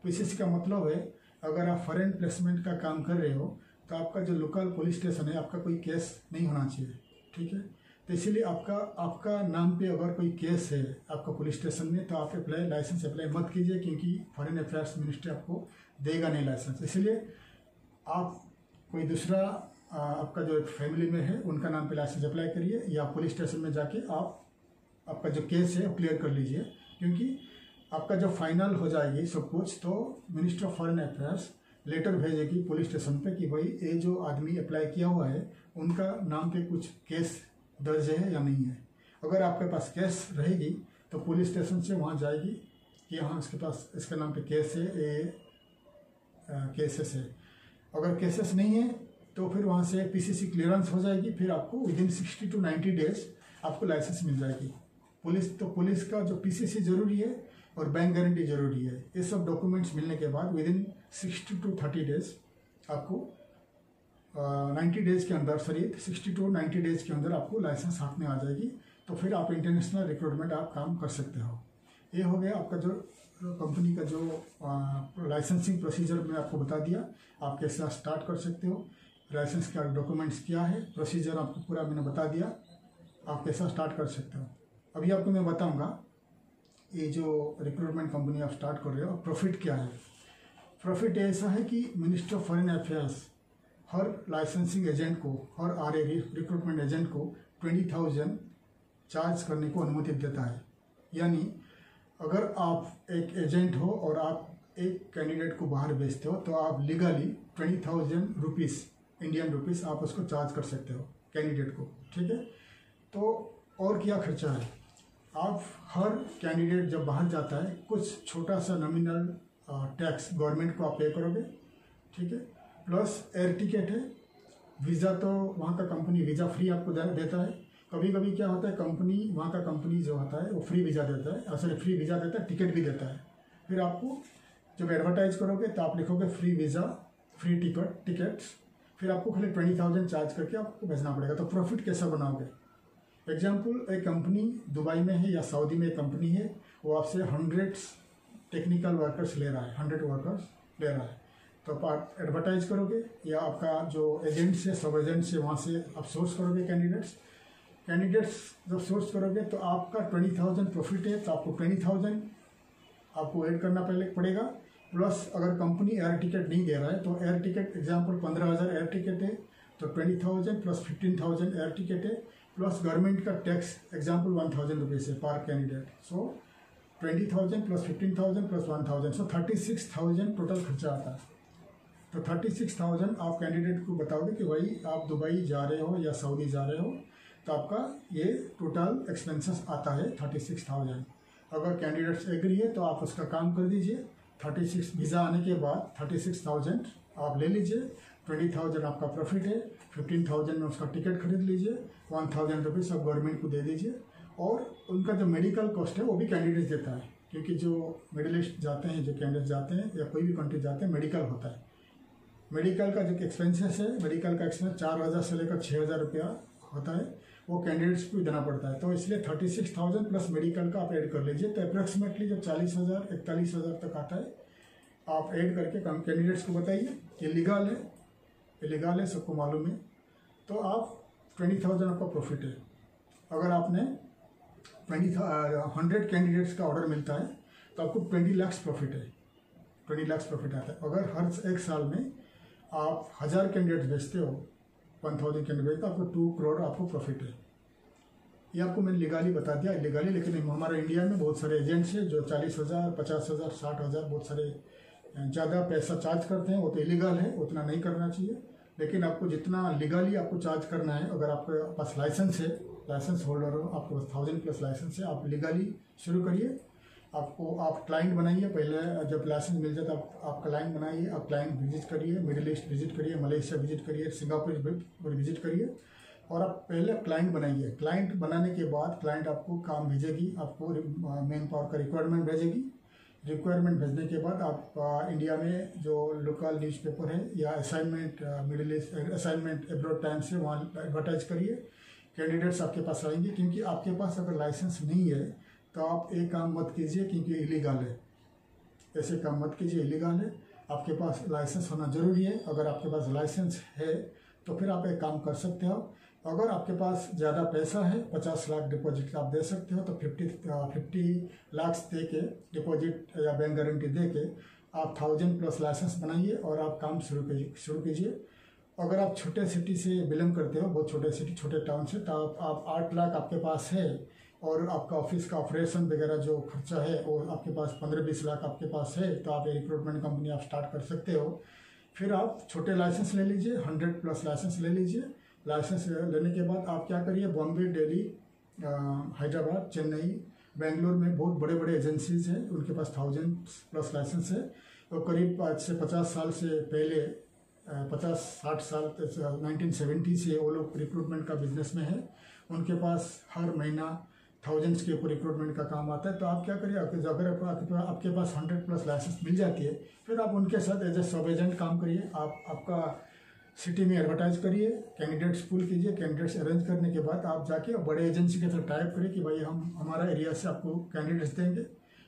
PCC का मतलब है अगर आप फॉरेन प्लेसमेंट का काम कर रहे हो तो आपका जो लोकल पुलिस स्टेशन है आपका कोई केस नहीं होना चाहिए, ठीक है। तो इसीलिए आपका नाम पे अगर कोई केस है आपका पुलिस स्टेशन में, तो आप लाइसेंस अप्लाई मत कीजिए, क्योंकि फॉरेन अफेयर्स मिनिस्ट्री आपको देगा नहीं लाइसेंस। इसलिए आप कोई दूसरा आपका जो फैमिली में है उनका नाम पे लाइसेंस अप्लाई करिए, या पुलिस स्टेशन में जाके आपका जो केस है वो क्लियर कर लीजिए। क्योंकि आपका जो फाइनल हो जाएगी सब कुछ, तो ministry of foreign affairs letter भेजेगी पुलिस स्टेशन पे कि भाई ये जो आदमी अप्लाई किया हुआ है उनका नाम पे कुछ केस दर्ज है या नहीं है। अगर आपके पास केस रहेगी तो पुलिस स्टेशन से वहाँ जाएगी कि हाँ इसके पास इसके नाम पे केस है, ये केसेस है। अगर केसेस नहीं है तो फिर वहाँ से PCC क्लियरेंस हो जाएगी, फिर आपको विदिन 60 to 90 डेज आपको लाइसेंस मिल जाएगी। पुलिस का जो PCC जरूरी है और बैंक गारंटी जरूरी है। ये सब डॉक्यूमेंट्स मिलने के बाद विदिन 60 to 30 डेज आपको 90 डेज के अंदर 60 to 90 डेज के अंदर आपको लाइसेंस हाथ में आ जाएगी। तो फिर आप इंटरनेशनल रिक्रूटमेंट आप काम कर सकते हो। ये हो गया आपका जो कंपनी का जो लाइसेंसिंग प्रोसीजर मैं आपको बता दिया, आप कैसे स्टार्ट कर सकते हो, लाइसेंस का डॉक्यूमेंट्स क्या है, प्रोसीजर आपको पूरा मैंने बता दिया, आप कैसा स्टार्ट कर सकते हो। अभी आपको मैं बताऊंगा ये जो रिक्रूटमेंट कंपनी आप स्टार्ट कर रहे हो प्रॉफिट क्या है। प्रॉफिट ऐसा है कि ministry of foreign affairs her licensing agent को, हर RA रिक्रूटमेंट एजेंट को 20,000 चार्ज करने को अनुमति देता है। यानी अगर आप एक एजेंट हो और आप एक कैंडिडेट को बाहर भेजते हो तो आप लीगली 20,000 रुपीज़ इंडियन रुपीज़ आप उसको चार्ज कर सकते हो कैंडिडेट को, ठीक है। तो और क्या खर्चा है, आप हर कैंडिडेट जब बाहर जाता है कुछ छोटा सा नॉमिनल टैक्स गवर्नमेंट को आप पे करोगे, ठीक है। प्लस एयर टिकट है, वीज़ा तो वहाँ का कंपनी वीज़ा फ्री आपको देता है। कभी कभी क्या होता है वहाँ का कंपनी जो होता है वो फ्री वीज़ा देता है, असल फ्री वीज़ा देता है, टिकट भी देता है। फिर आपको जब एडवर्टाइज करोगे तो आप लिखोगे फ्री वीज़ा फ्री टिकट्स, फिर आपको खाली 20,000 चार्ज करके आपको भेजना पड़ेगा। तो प्रॉफिट कैसा बनाओगे, एग्जाम्पल एक कंपनी दुबई में है या सऊदी में एक कंपनी है, वो आपसे 100 टेक्निकल वर्कर्स ले रहा है, 100 वर्कर्स ले रहा है। तो आप एडवर्टाइज करोगे या आपका जो एजेंट्स है सब एजेंट्स है वहाँ से आप सोर्स करोगे कैंडिडेट्स जब सोर्स करोगे तो आपका 20,000 प्रॉफिट है, तो आपको 20,000 आपको ऐड करना पड़ेगा। प्लस अगर कंपनी एयर टिकट नहीं दे रहा है तो air ticket example 15,000 air ticket है तो 20,000 प्लस 15,000 एयर टिकट है, प्लस गवर्नमेंट का टैक्स एग्जाम्पल 1,000 रुपीज़ है पर कैंडिडेट। सो 20,000 प्लस 15,000 प्लस 1,000, सो 36,000 टोटल खर्चा आता है। तो 36,000 आप कैंडिडेट को बताओगे कि भाई आप दुबई जा रहे हो या सऊदी जा रहे हो, तो आपका ये टोटल एक्सपेंसेस आता है 36,000। अगर कैंडिडेट्स एग्री है तो आप उसका काम कर दीजिए। 36 वीज़ा आने के बाद 36,000 आप ले लीजिए। 20,000 आपका प्रॉफिट है। 15,000 में उसका टिकट खरीद लीजिए। 1,000 रुपीज़ आप गवर्नमेंट को दे दीजिए। और उनका जो मेडिकल कॉस्ट है वो भी कैंडिडेट देता है, क्योंकि जो मिडिल ईस्ट जाते हैं, जो कैंडिडेट जाते हैं या कोई भी कंट्री जाते हैं, मेडिकल होता है। मेडिकल का जो एक्सपेंसेस है, मेडिकल का एक्सपेंस 4,000 से लेकर 6,000 रुपया होता है, वो कैंडिडेट्स को देना पड़ता है। तो इसलिए 36,000 प्लस मेडिकल का आप ऐड कर लीजिए, तो अप्रॉक्सीमेटली जब 40,000 41,000 तक आता है। आप ऐड करके कैंडिडेट्स को बताइए कि लीगल है, सबको मालूम है। तो आप 20,000 आपका प्रॉफिट है। अगर आपने 100 कैंडिडेट्स का ऑर्डर मिलता है तो आपको 20 लाख प्रॉफिट है। 20 लाख प्रॉफिट आता है। अगर हर एक साल में आप 1000 कैंडिडेट्स भेजते हो, 1000 कैंडिडेट, तो आपको 2 करोड़ आपको प्रॉफिट है। ये आपको मैंने लीगली बता दिया, इलीगली। लेकिन हमारे इंडिया में बहुत सारे एजेंट्स हैं जो 40,000, 50,000, 60,000 बहुत सारे ज़्यादा पैसा चार्ज करते हैं। वो तो इलीगल है, उतना नहीं करना चाहिए। लेकिन आपको जितना लीगली आपको चार्ज करना है, अगर आपके पास लाइसेंस है, लाइसेंस होल्डर हो, आपके पास 1000 प्लस लाइसेंस है, आप लीगली शुरू करिए। आप क्लाइंट बनाइए। पहले जब लाइसेंस मिल जाए तो आप क्लाइंट बनाइए। आप क्लाइंट विजिट करिए, मिडिल ईस्ट विजिट करिए, मलेशिया विजिट करिए, सिंगापुर विजिट करिए। और आप पहले क्लाइंट बनाइए। क्लाइंट बनाने के बाद क्लाइंट आपको काम भेजेगी, आपको मैन पावर का रिक्वायरमेंट भेजेगी। रिक्वायरमेंट भेजने के बाद आप इंडिया में जो लोकल न्यूज़पेपर है या assignment middle east assignment abroad times है, वहाँ एडवर्टाइज करिए। कैंडिडेट्स आपके पास आएंगे। क्योंकि आपके पास अगर लाइसेंस नहीं है तो आप एक काम मत कीजिए, क्योंकि इलीगल है। ऐसे काम मत कीजिए, इलीगल है। आपके पास लाइसेंस होना ज़रूरी है। अगर आपके पास लाइसेंस है तो फिर आप एक काम कर सकते हो। अगर आपके पास ज़्यादा पैसा है, 50 लाख डिपॉजिट आप दे सकते हो, तो 50 लाख दे के डिपॉजिट या बैंक गारंटी दे के आप 1000 प्लस लाइसेंस बनाइए और आप काम शुरू कीजिए। अगर आप छोटे सिटी से बिलोंग करते हो, बहुत छोटे सिटी, छोटे टाउन से, तो आप 8 लाख आपके पास है और आपका ऑफिस का ऑपरेशन वगैरह जो खर्चा है वो आपके पास 15-20 लाख आपके पास है, तो आप ये रिक्रूटमेंट कंपनी आप स्टार्ट कर सकते हो। फिर आप छोटे लाइसेंस ले लीजिए, 100 प्लस लाइसेंस ले लीजिए। लाइसेंस लेने के बाद आप क्या करिए, बॉम्बे, दिल्ली, हैदराबाद, चेन्नई, बेंगलोर में बहुत बड़े बड़े एजेंसीज हैं, उनके पास 1000 प्लस लाइसेंस है। तो करीब आज से 50 साल से पहले, 50-60 साल 1970 से वो लोग रिक्रूटमेंट का बिजनेस में है। उनके पास हर महीना थाउजेंड्स के ऊपर रिक्रूटमेंट का काम आता है। तो आप क्या करिए, अगर आपके पास 100 प्लस लाइसेंस मिल जाती है, फिर आप उनके साथ एज ए सब एजेंट काम करिए। आपका सिटी में एडवर्टाइज करिए, कैंडिडेट्स पुल कीजिए। कैंडिडेट्स अरेंज करने के बाद आप जाके बड़े एजेंसी के साथ टाइप करिए कि भाई हम हमारा एरिया से आपको कैंडिडेट्स देंगे।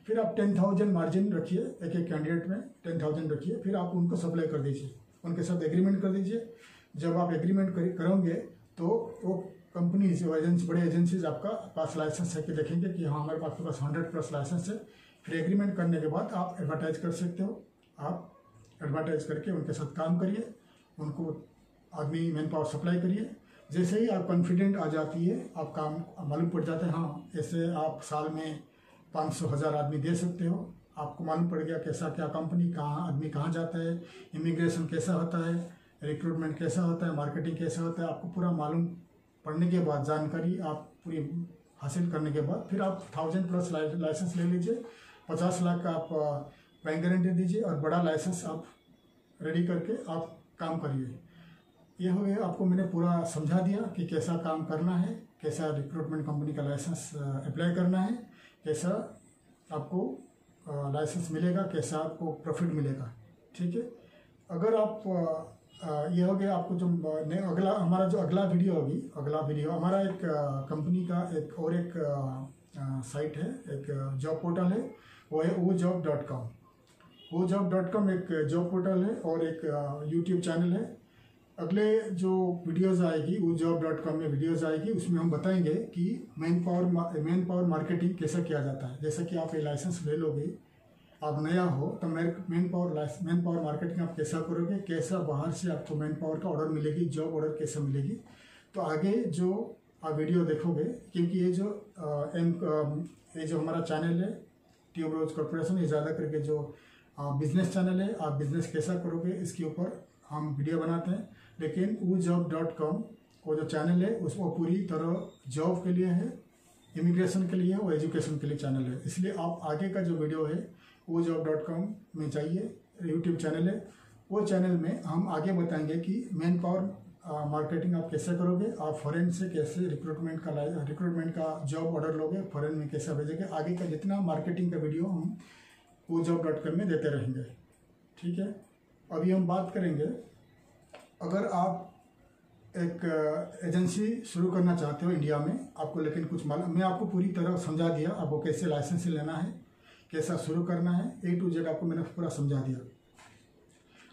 फिर आप 10,000 मार्जिन रखिए, एक एक कैंडिडेट में 10,000 रखिए। फिर आप उनको सप्लाई कर दीजिए, उनके साथ एग्रीमेंट कर दीजिए। जब आप एग्रीमेंट करोगे तो वो कंपनीज, बड़े एजेंसीज आपका पास लाइसेंस है कि देखेंगे कि हाँ हमारे पास 100 प्लस लाइसेंस है। फिर एग्रीमेंट करने के बाद आप एडवर्टाइज कर सकते हो। आप एडवर्टाइज करके उनके साथ काम करिए, उनको आदमी मैन पावर सप्लाई करिए। जैसे ही आप कॉन्फिडेंट आ जाती है, आप काम मालूम पड़ जाता है, हाँ ऐसे आप साल में 500-1000 आदमी दे सकते हो। आपको मालूम पड़ गया कैसा क्या कंपनी, कहाँ आदमी कहाँ जाता है, इमिग्रेशन कैसा होता है, रिक्रूटमेंट कैसा होता है, मार्केटिंग कैसा होता है, आपको पूरा मालूम पढ़ने के बाद, जानकारी आप पूरी हासिल करने के बाद फिर आप 1000 प्लस लाइसेंस ले लीजिए। 50 लाख का आप बैंक गारंटी दीजिए और बड़ा लाइसेंस आप रेडी करके आप काम करिए। ये हो गया, आपको मैंने पूरा समझा दिया कि कैसा काम करना है, कैसा रिक्रूटमेंट कंपनी का लाइसेंस अप्लाई करना है, कैसा आपको लाइसेंस मिलेगा, कैसा आपको प्रॉफिट मिलेगा। ठीक है, अगर आप ये हो गया आपको जो अगला हमारा जो अगला वीडियो हमारा एक कंपनी का एक साइट है, एक जॉब पोर्टल है, वो है wojobs.com। wojobs.com एक जॉब पोर्टल है और एक यूट्यूब चैनल है। अगले जो वीडियोज़ आएगी wojobs.com में वीडियोज़ आएगी, उसमें हम बताएंगे कि मैन पावर मार्केटिंग कैसा किया जाता है। जैसे कि आप ये लाइसेंस ले लोगे, आप नया हो तो मैन पावर मार्केटिंग आप कैसा करोगे, कैसा बाहर से आपको मैन पावर का ऑर्डर मिलेगी, जॉब ऑर्डर कैसे मिलेगी। तो आगे जो आप वीडियो देखोगे, क्योंकि ये जो हमारा चैनल है ट्यूबरोज कॉर्पोरेशन, ये ज़्यादा करके जो बिजनेस चैनल है, आप बिजनेस कैसा करोगे इसके ऊपर हम वीडियो बनाते हैं। लेकिन wojobs.com वो जो चैनल है वो पूरी तरह जॉब के लिए है, इमिग्रेशन के लिए है, वो एजुकेशन के लिए चैनल है। इसलिए आप आगे का जो वीडियो है वो job.com में जाइए, यूट्यूब चैनल है, वो चैनल में हम आगे बताएंगे कि मैन पावर मार्केटिंग आप कैसे करोगे, आप फॉरेन से कैसे रिक्रूटमेंट का जॉब ऑर्डर लोगे, फॉरेन में कैसे भेजोगे। आगे का जितना मार्केटिंग का वीडियो हम वो job.com में देते रहेंगे। ठीक है, अभी हम बात करेंगे, अगर आप एक एजेंसी शुरू करना चाहते हो इंडिया में, आपको लेकिन कुछ मालूम, मैं आपको पूरी तरह समझा दिया आपको कैसे लाइसेंस लेना है, कैसा शुरू करना है, A to Z आपको मैंने पूरा समझा दिया।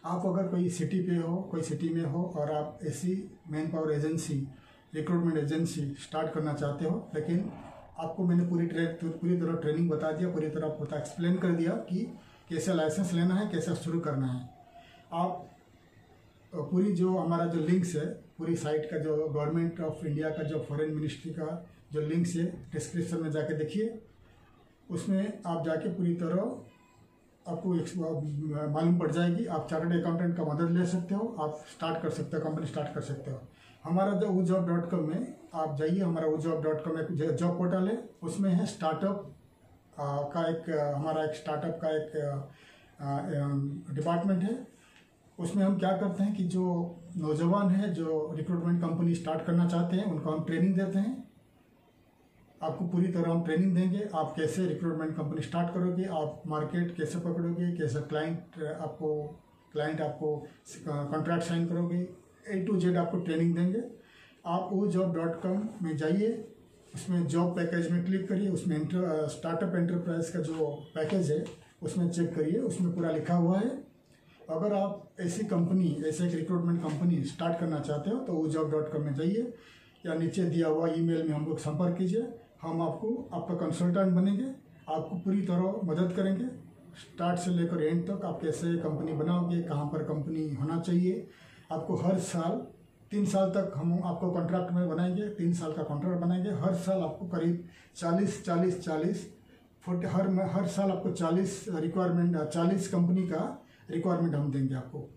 आप अगर कोई सिटी पे हो, कोई सिटी में हो और आप ऐसी man power agency, recruitment agency start करना चाहते हो, लेकिन आपको मैंने पूरी तरह ट्रेनिंग बता दिया, पूरी तरह पता एक्सप्लेन कर दिया कि कैसे लाइसेंस लेना है, कैसे शुरू करना है। आप पूरी जो हमारा जो लिंक्स है, पूरी साइट का जो गवर्नमेंट ऑफ इंडिया का जो फॉरेन मिनिस्ट्री का जो लिंक्स है, डिस्क्रिप्शन में जाके देखिए, उसमें आप जाके पूरी तरह आपको मालूम पड़ जाएगी। आप चार्टर्ड अकाउंटेंट का मदद ले सकते हो, आप स्टार्ट कर सकते हो, कंपनी स्टार्ट कर सकते हो। हमारा जो wojob.com में आप जाइए, हमारा wojob.com एक जॉब पोर्टल है, उसमें है स्टार्टअप का एक हमारा एक स्टार्टअप का एक डिपार्टमेंट है। उसमें हम क्या करते हैं कि जो नौजवान है जो रिक्रूटमेंट कंपनी स्टार्ट करना चाहते हैं, उनको हम ट्रेनिंग देते हैं। आपको पूरी तरह हम ट्रेनिंग देंगे, आप कैसे रिक्रूटमेंट कंपनी स्टार्ट करोगे, आप मार्केट कैसे पकड़ोगे, कैसे क्लाइंट आपको कॉन्ट्रैक्ट साइन करोगे, A to Z आपको ट्रेनिंग देंगे। आप wojob.com में जाइए, उसमें जॉब पैकेज में क्लिक करिए, उसमें स्टार्टअप एंटरप्राइज का जो पैकेज है उसमें चेक करिए, उसमें पूरा लिखा हुआ है। अगर आप ऐसी कंपनी, ऐसे एक रिक्रूटमेंट कंपनी स्टार्ट करना चाहते हो तो wojob.com में जाइए या नीचे दिया हुआ ईमेल में हम लोग संपर्क कीजिए। हम आपका कंसल्टेंट बनेंगे, आपको पूरी तरह मदद करेंगे, स्टार्ट से लेकर एंड तक। आप कैसे कंपनी बनाओगे, कहाँ पर कंपनी होना चाहिए, आपको हर साल 3 साल तक हम आपको कॉन्ट्रैक्ट में बनाएंगे, 3 साल का कॉन्ट्रैक्ट बनाएंगे। हर साल आपको करीब 40 हर साल आपको 40 कंपनी का रिक्वायरमेंट हम देंगे। आपको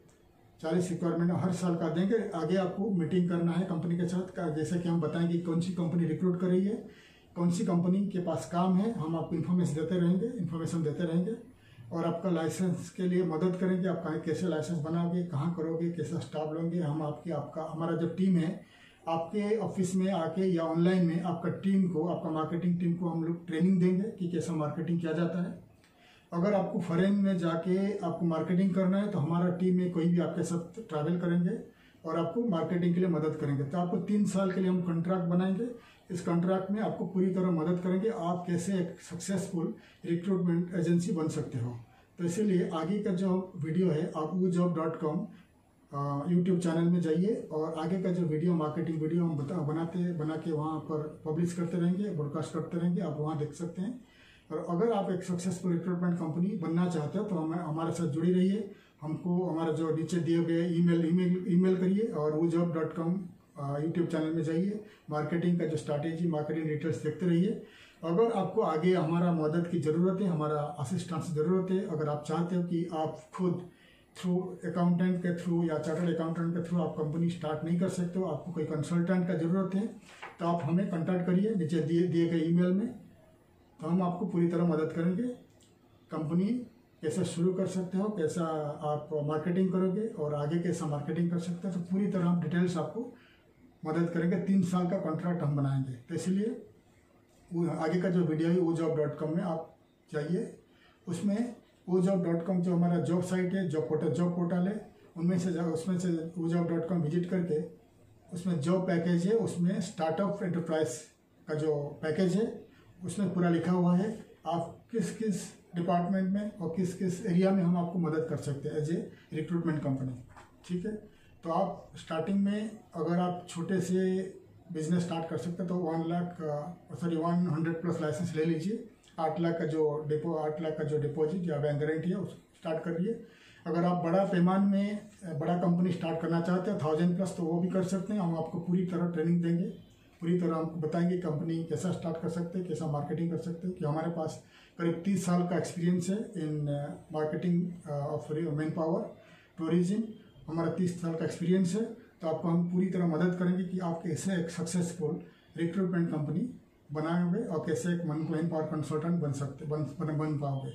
40 रिक्वायरमेंट हर साल का देंगे। आगे आपको मीटिंग करना है कंपनी के साथ, जैसे कि हम बताएंगे कौन सी कंपनी रिक्रूट कर रही है, कौन सी कंपनी के पास काम है, हम आपको इन्फॉर्मेशन देते रहेंगे और आपका लाइसेंस के लिए मदद करेंगे। आप कैसे लाइसेंस बनाओगे, कहाँ करोगे, कैसा स्टाफ लोगे, हम हमारा जो टीम है आपके ऑफिस में आके या ऑनलाइन में आपका मार्केटिंग टीम को हम लोग ट्रेनिंग देंगे कि कैसा मार्केटिंग किया जाता है। अगर आपको फॉरेन में जाके आपको मार्केटिंग करना है तो हमारा टीम में कोई भी आपके साथ ट्रैवल करेंगे और आपको मार्केटिंग के लिए मदद करेंगे। तो आपको 3 साल के लिए हम कॉन्ट्रैक्ट बनाएंगे। इस कॉन्ट्रैक्ट में आपको पूरी तरह मदद करेंगे, आप कैसे एक सक्सेसफुल रिक्रूटमेंट एजेंसी बन सकते हो। तो इसीलिए आगे का जो वीडियो है, आप wojob.com यूट्यूब चैनल में जाइए और आगे का जो वीडियो, मार्केटिंग वीडियो हम बना के वहाँ पर पब्लिश करते रहेंगे, ब्रॉडकास्ट करते रहेंगे, आप वहाँ देख सकते हैं। और अगर आप एक सक्सेसफुल रिक्रूटमेंट कंपनी बनना चाहते हो तो हमारे साथ जुड़ी रहिए। हमको हमारा जो नीचे दिए गए ईमेल करिए और wojob.com यूट्यूब चैनल में जाइए, मार्केटिंग का जो स्ट्रैटेजी, मार्केटिंग डिटेल्स देखते रहिए। अगर आपको आगे हमारा मदद की ज़रूरत है, हमारा असिस्टेंस ज़रूरत है, अगर आप चाहते हो कि आप खुद थ्रू अकाउंटेंट के थ्रू या चार्टर्ड अकाउंटेंट के थ्रू आप कंपनी स्टार्ट नहीं कर सकते हो, आपको कोई कंसल्टेंट का ज़रूरत है, तो आप हमें कॉन्टैक्ट करिए नीचे दिए गए ईमेल में, तो हम आपको पूरी तरह मदद करेंगे। कंपनी कैसे शुरू कर सकते हो, कैसा आप मार्केटिंग करोगे और आगे कैसा मार्केटिंग कर सकते हो, तो पूरी तरह हम डिटेल्स आपको मदद करेंगे। 3 साल का कॉन्ट्रैक्ट हम बनाएंगे। तो इसलिए आगे का जो वीडियो है wojob.com में आप जाइए, उसमें wojob.com जो हमारा जॉब साइट है, जॉब पोर्टल है, उसमें से wojob.com विजिट करके उसमें जॉब पैकेज है, उसमें स्टार्टअप एंटरप्राइज का जो पैकेज है उसमें पूरा लिखा हुआ है आप किस किस डिपार्टमेंट में और किस किस एरिया में हम आपको मदद कर सकते हैं एज ए रिक्रूटमेंट कंपनी। ठीक है, तो आप स्टार्टिंग में अगर आप छोटे से बिजनेस स्टार्ट कर सकते हैं तो 100+ लाइसेंस ले लीजिए। 8 लाख का जो डिपॉजिट या बैंक गारंटी है उस स्टार्ट करिए। अगर आप बड़ा पैमान में बड़ा कंपनी स्टार्ट करना चाहते हैं 1000+ तो वो भी कर सकते हैं। हम आपको पूरी तरह ट्रेनिंग देंगे, पूरी तरह हमको बताएंगे कंपनी कैसा स्टार्ट कर सकते हैं, कैसा मार्केटिंग कर सकते हैं। कि हमारे पास करीब 30 साल का एक्सपीरियंस है in marketing of man power tourism, हमारा 30 साल का एक्सपीरियंस है। तो आपको हम पूरी तरह मदद करेंगे कि आप कैसे एक सक्सेसफुल रिक्रूटमेंट कंपनी बनाओगे और कैसे एक मैन पावर कंसल्टेंट बन पाओगे।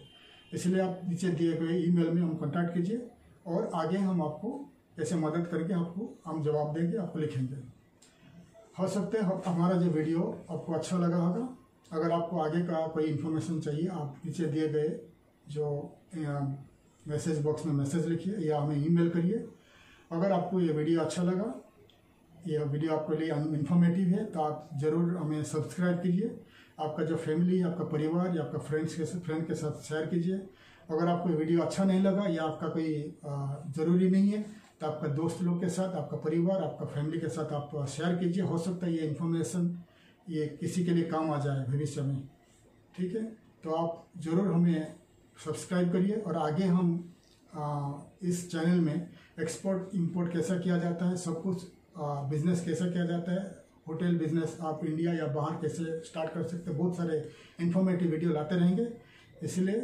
इसलिए आप नीचे दिए गए ईमेल में हम कॉन्टैक्ट कीजिए और आगे हम आपको कैसे मदद करके आपको हम जवाब देंगे, आपको लिखेंगे। हो सकते हैं हमारा जो वीडियो आपको अच्छा लगा होगा। अगर आपको आगे का कोई इन्फॉर्मेशन चाहिए, आप नीचे दिए गए जो मैसेज बॉक्स में मैसेज लिखिए या हमें ईमेल करिए। अगर आपको ये वीडियो अच्छा लगा, यह वीडियो आपके लिए इन्फॉर्मेटिव है, तो आप ज़रूर हमें सब्सक्राइब कीजिए। आपका जो फैमिली, आपका परिवार या आपका फ्रेंड के साथ शेयर कीजिए। अगर आपको वीडियो अच्छा नहीं लगा या आपका कोई ज़रूरी नहीं है, तो आपका दोस्त लोग के साथ, आपका परिवार, आपका फैमिली के साथ आप शेयर कीजिए। हो सकता है ये इन्फॉर्मेशन ये किसी के लिए काम आ जाए भविष्य में। ठीक है, तो आप ज़रूर हमें सब्सक्राइब करिए और आगे हम इस चैनल में एक्सपोर्ट इंपोर्ट कैसा किया जाता है, सब कुछ बिजनेस कैसा किया जाता है, होटल बिजनेस आप इंडिया या बाहर कैसे स्टार्ट कर सकते हैं, बहुत सारे इन्फॉर्मेटिव वीडियो लाते रहेंगे। इसलिए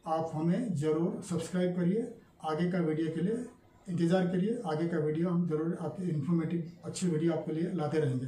आप हमें ज़रूर सब्सक्राइब करिए। आगे का वीडियो के लिए इंतज़ार करिए। आगे का वीडियो हम ज़रूर आपके इन्फॉर्मेटिव अच्छी वीडियो आपके लिए लाते रहेंगे।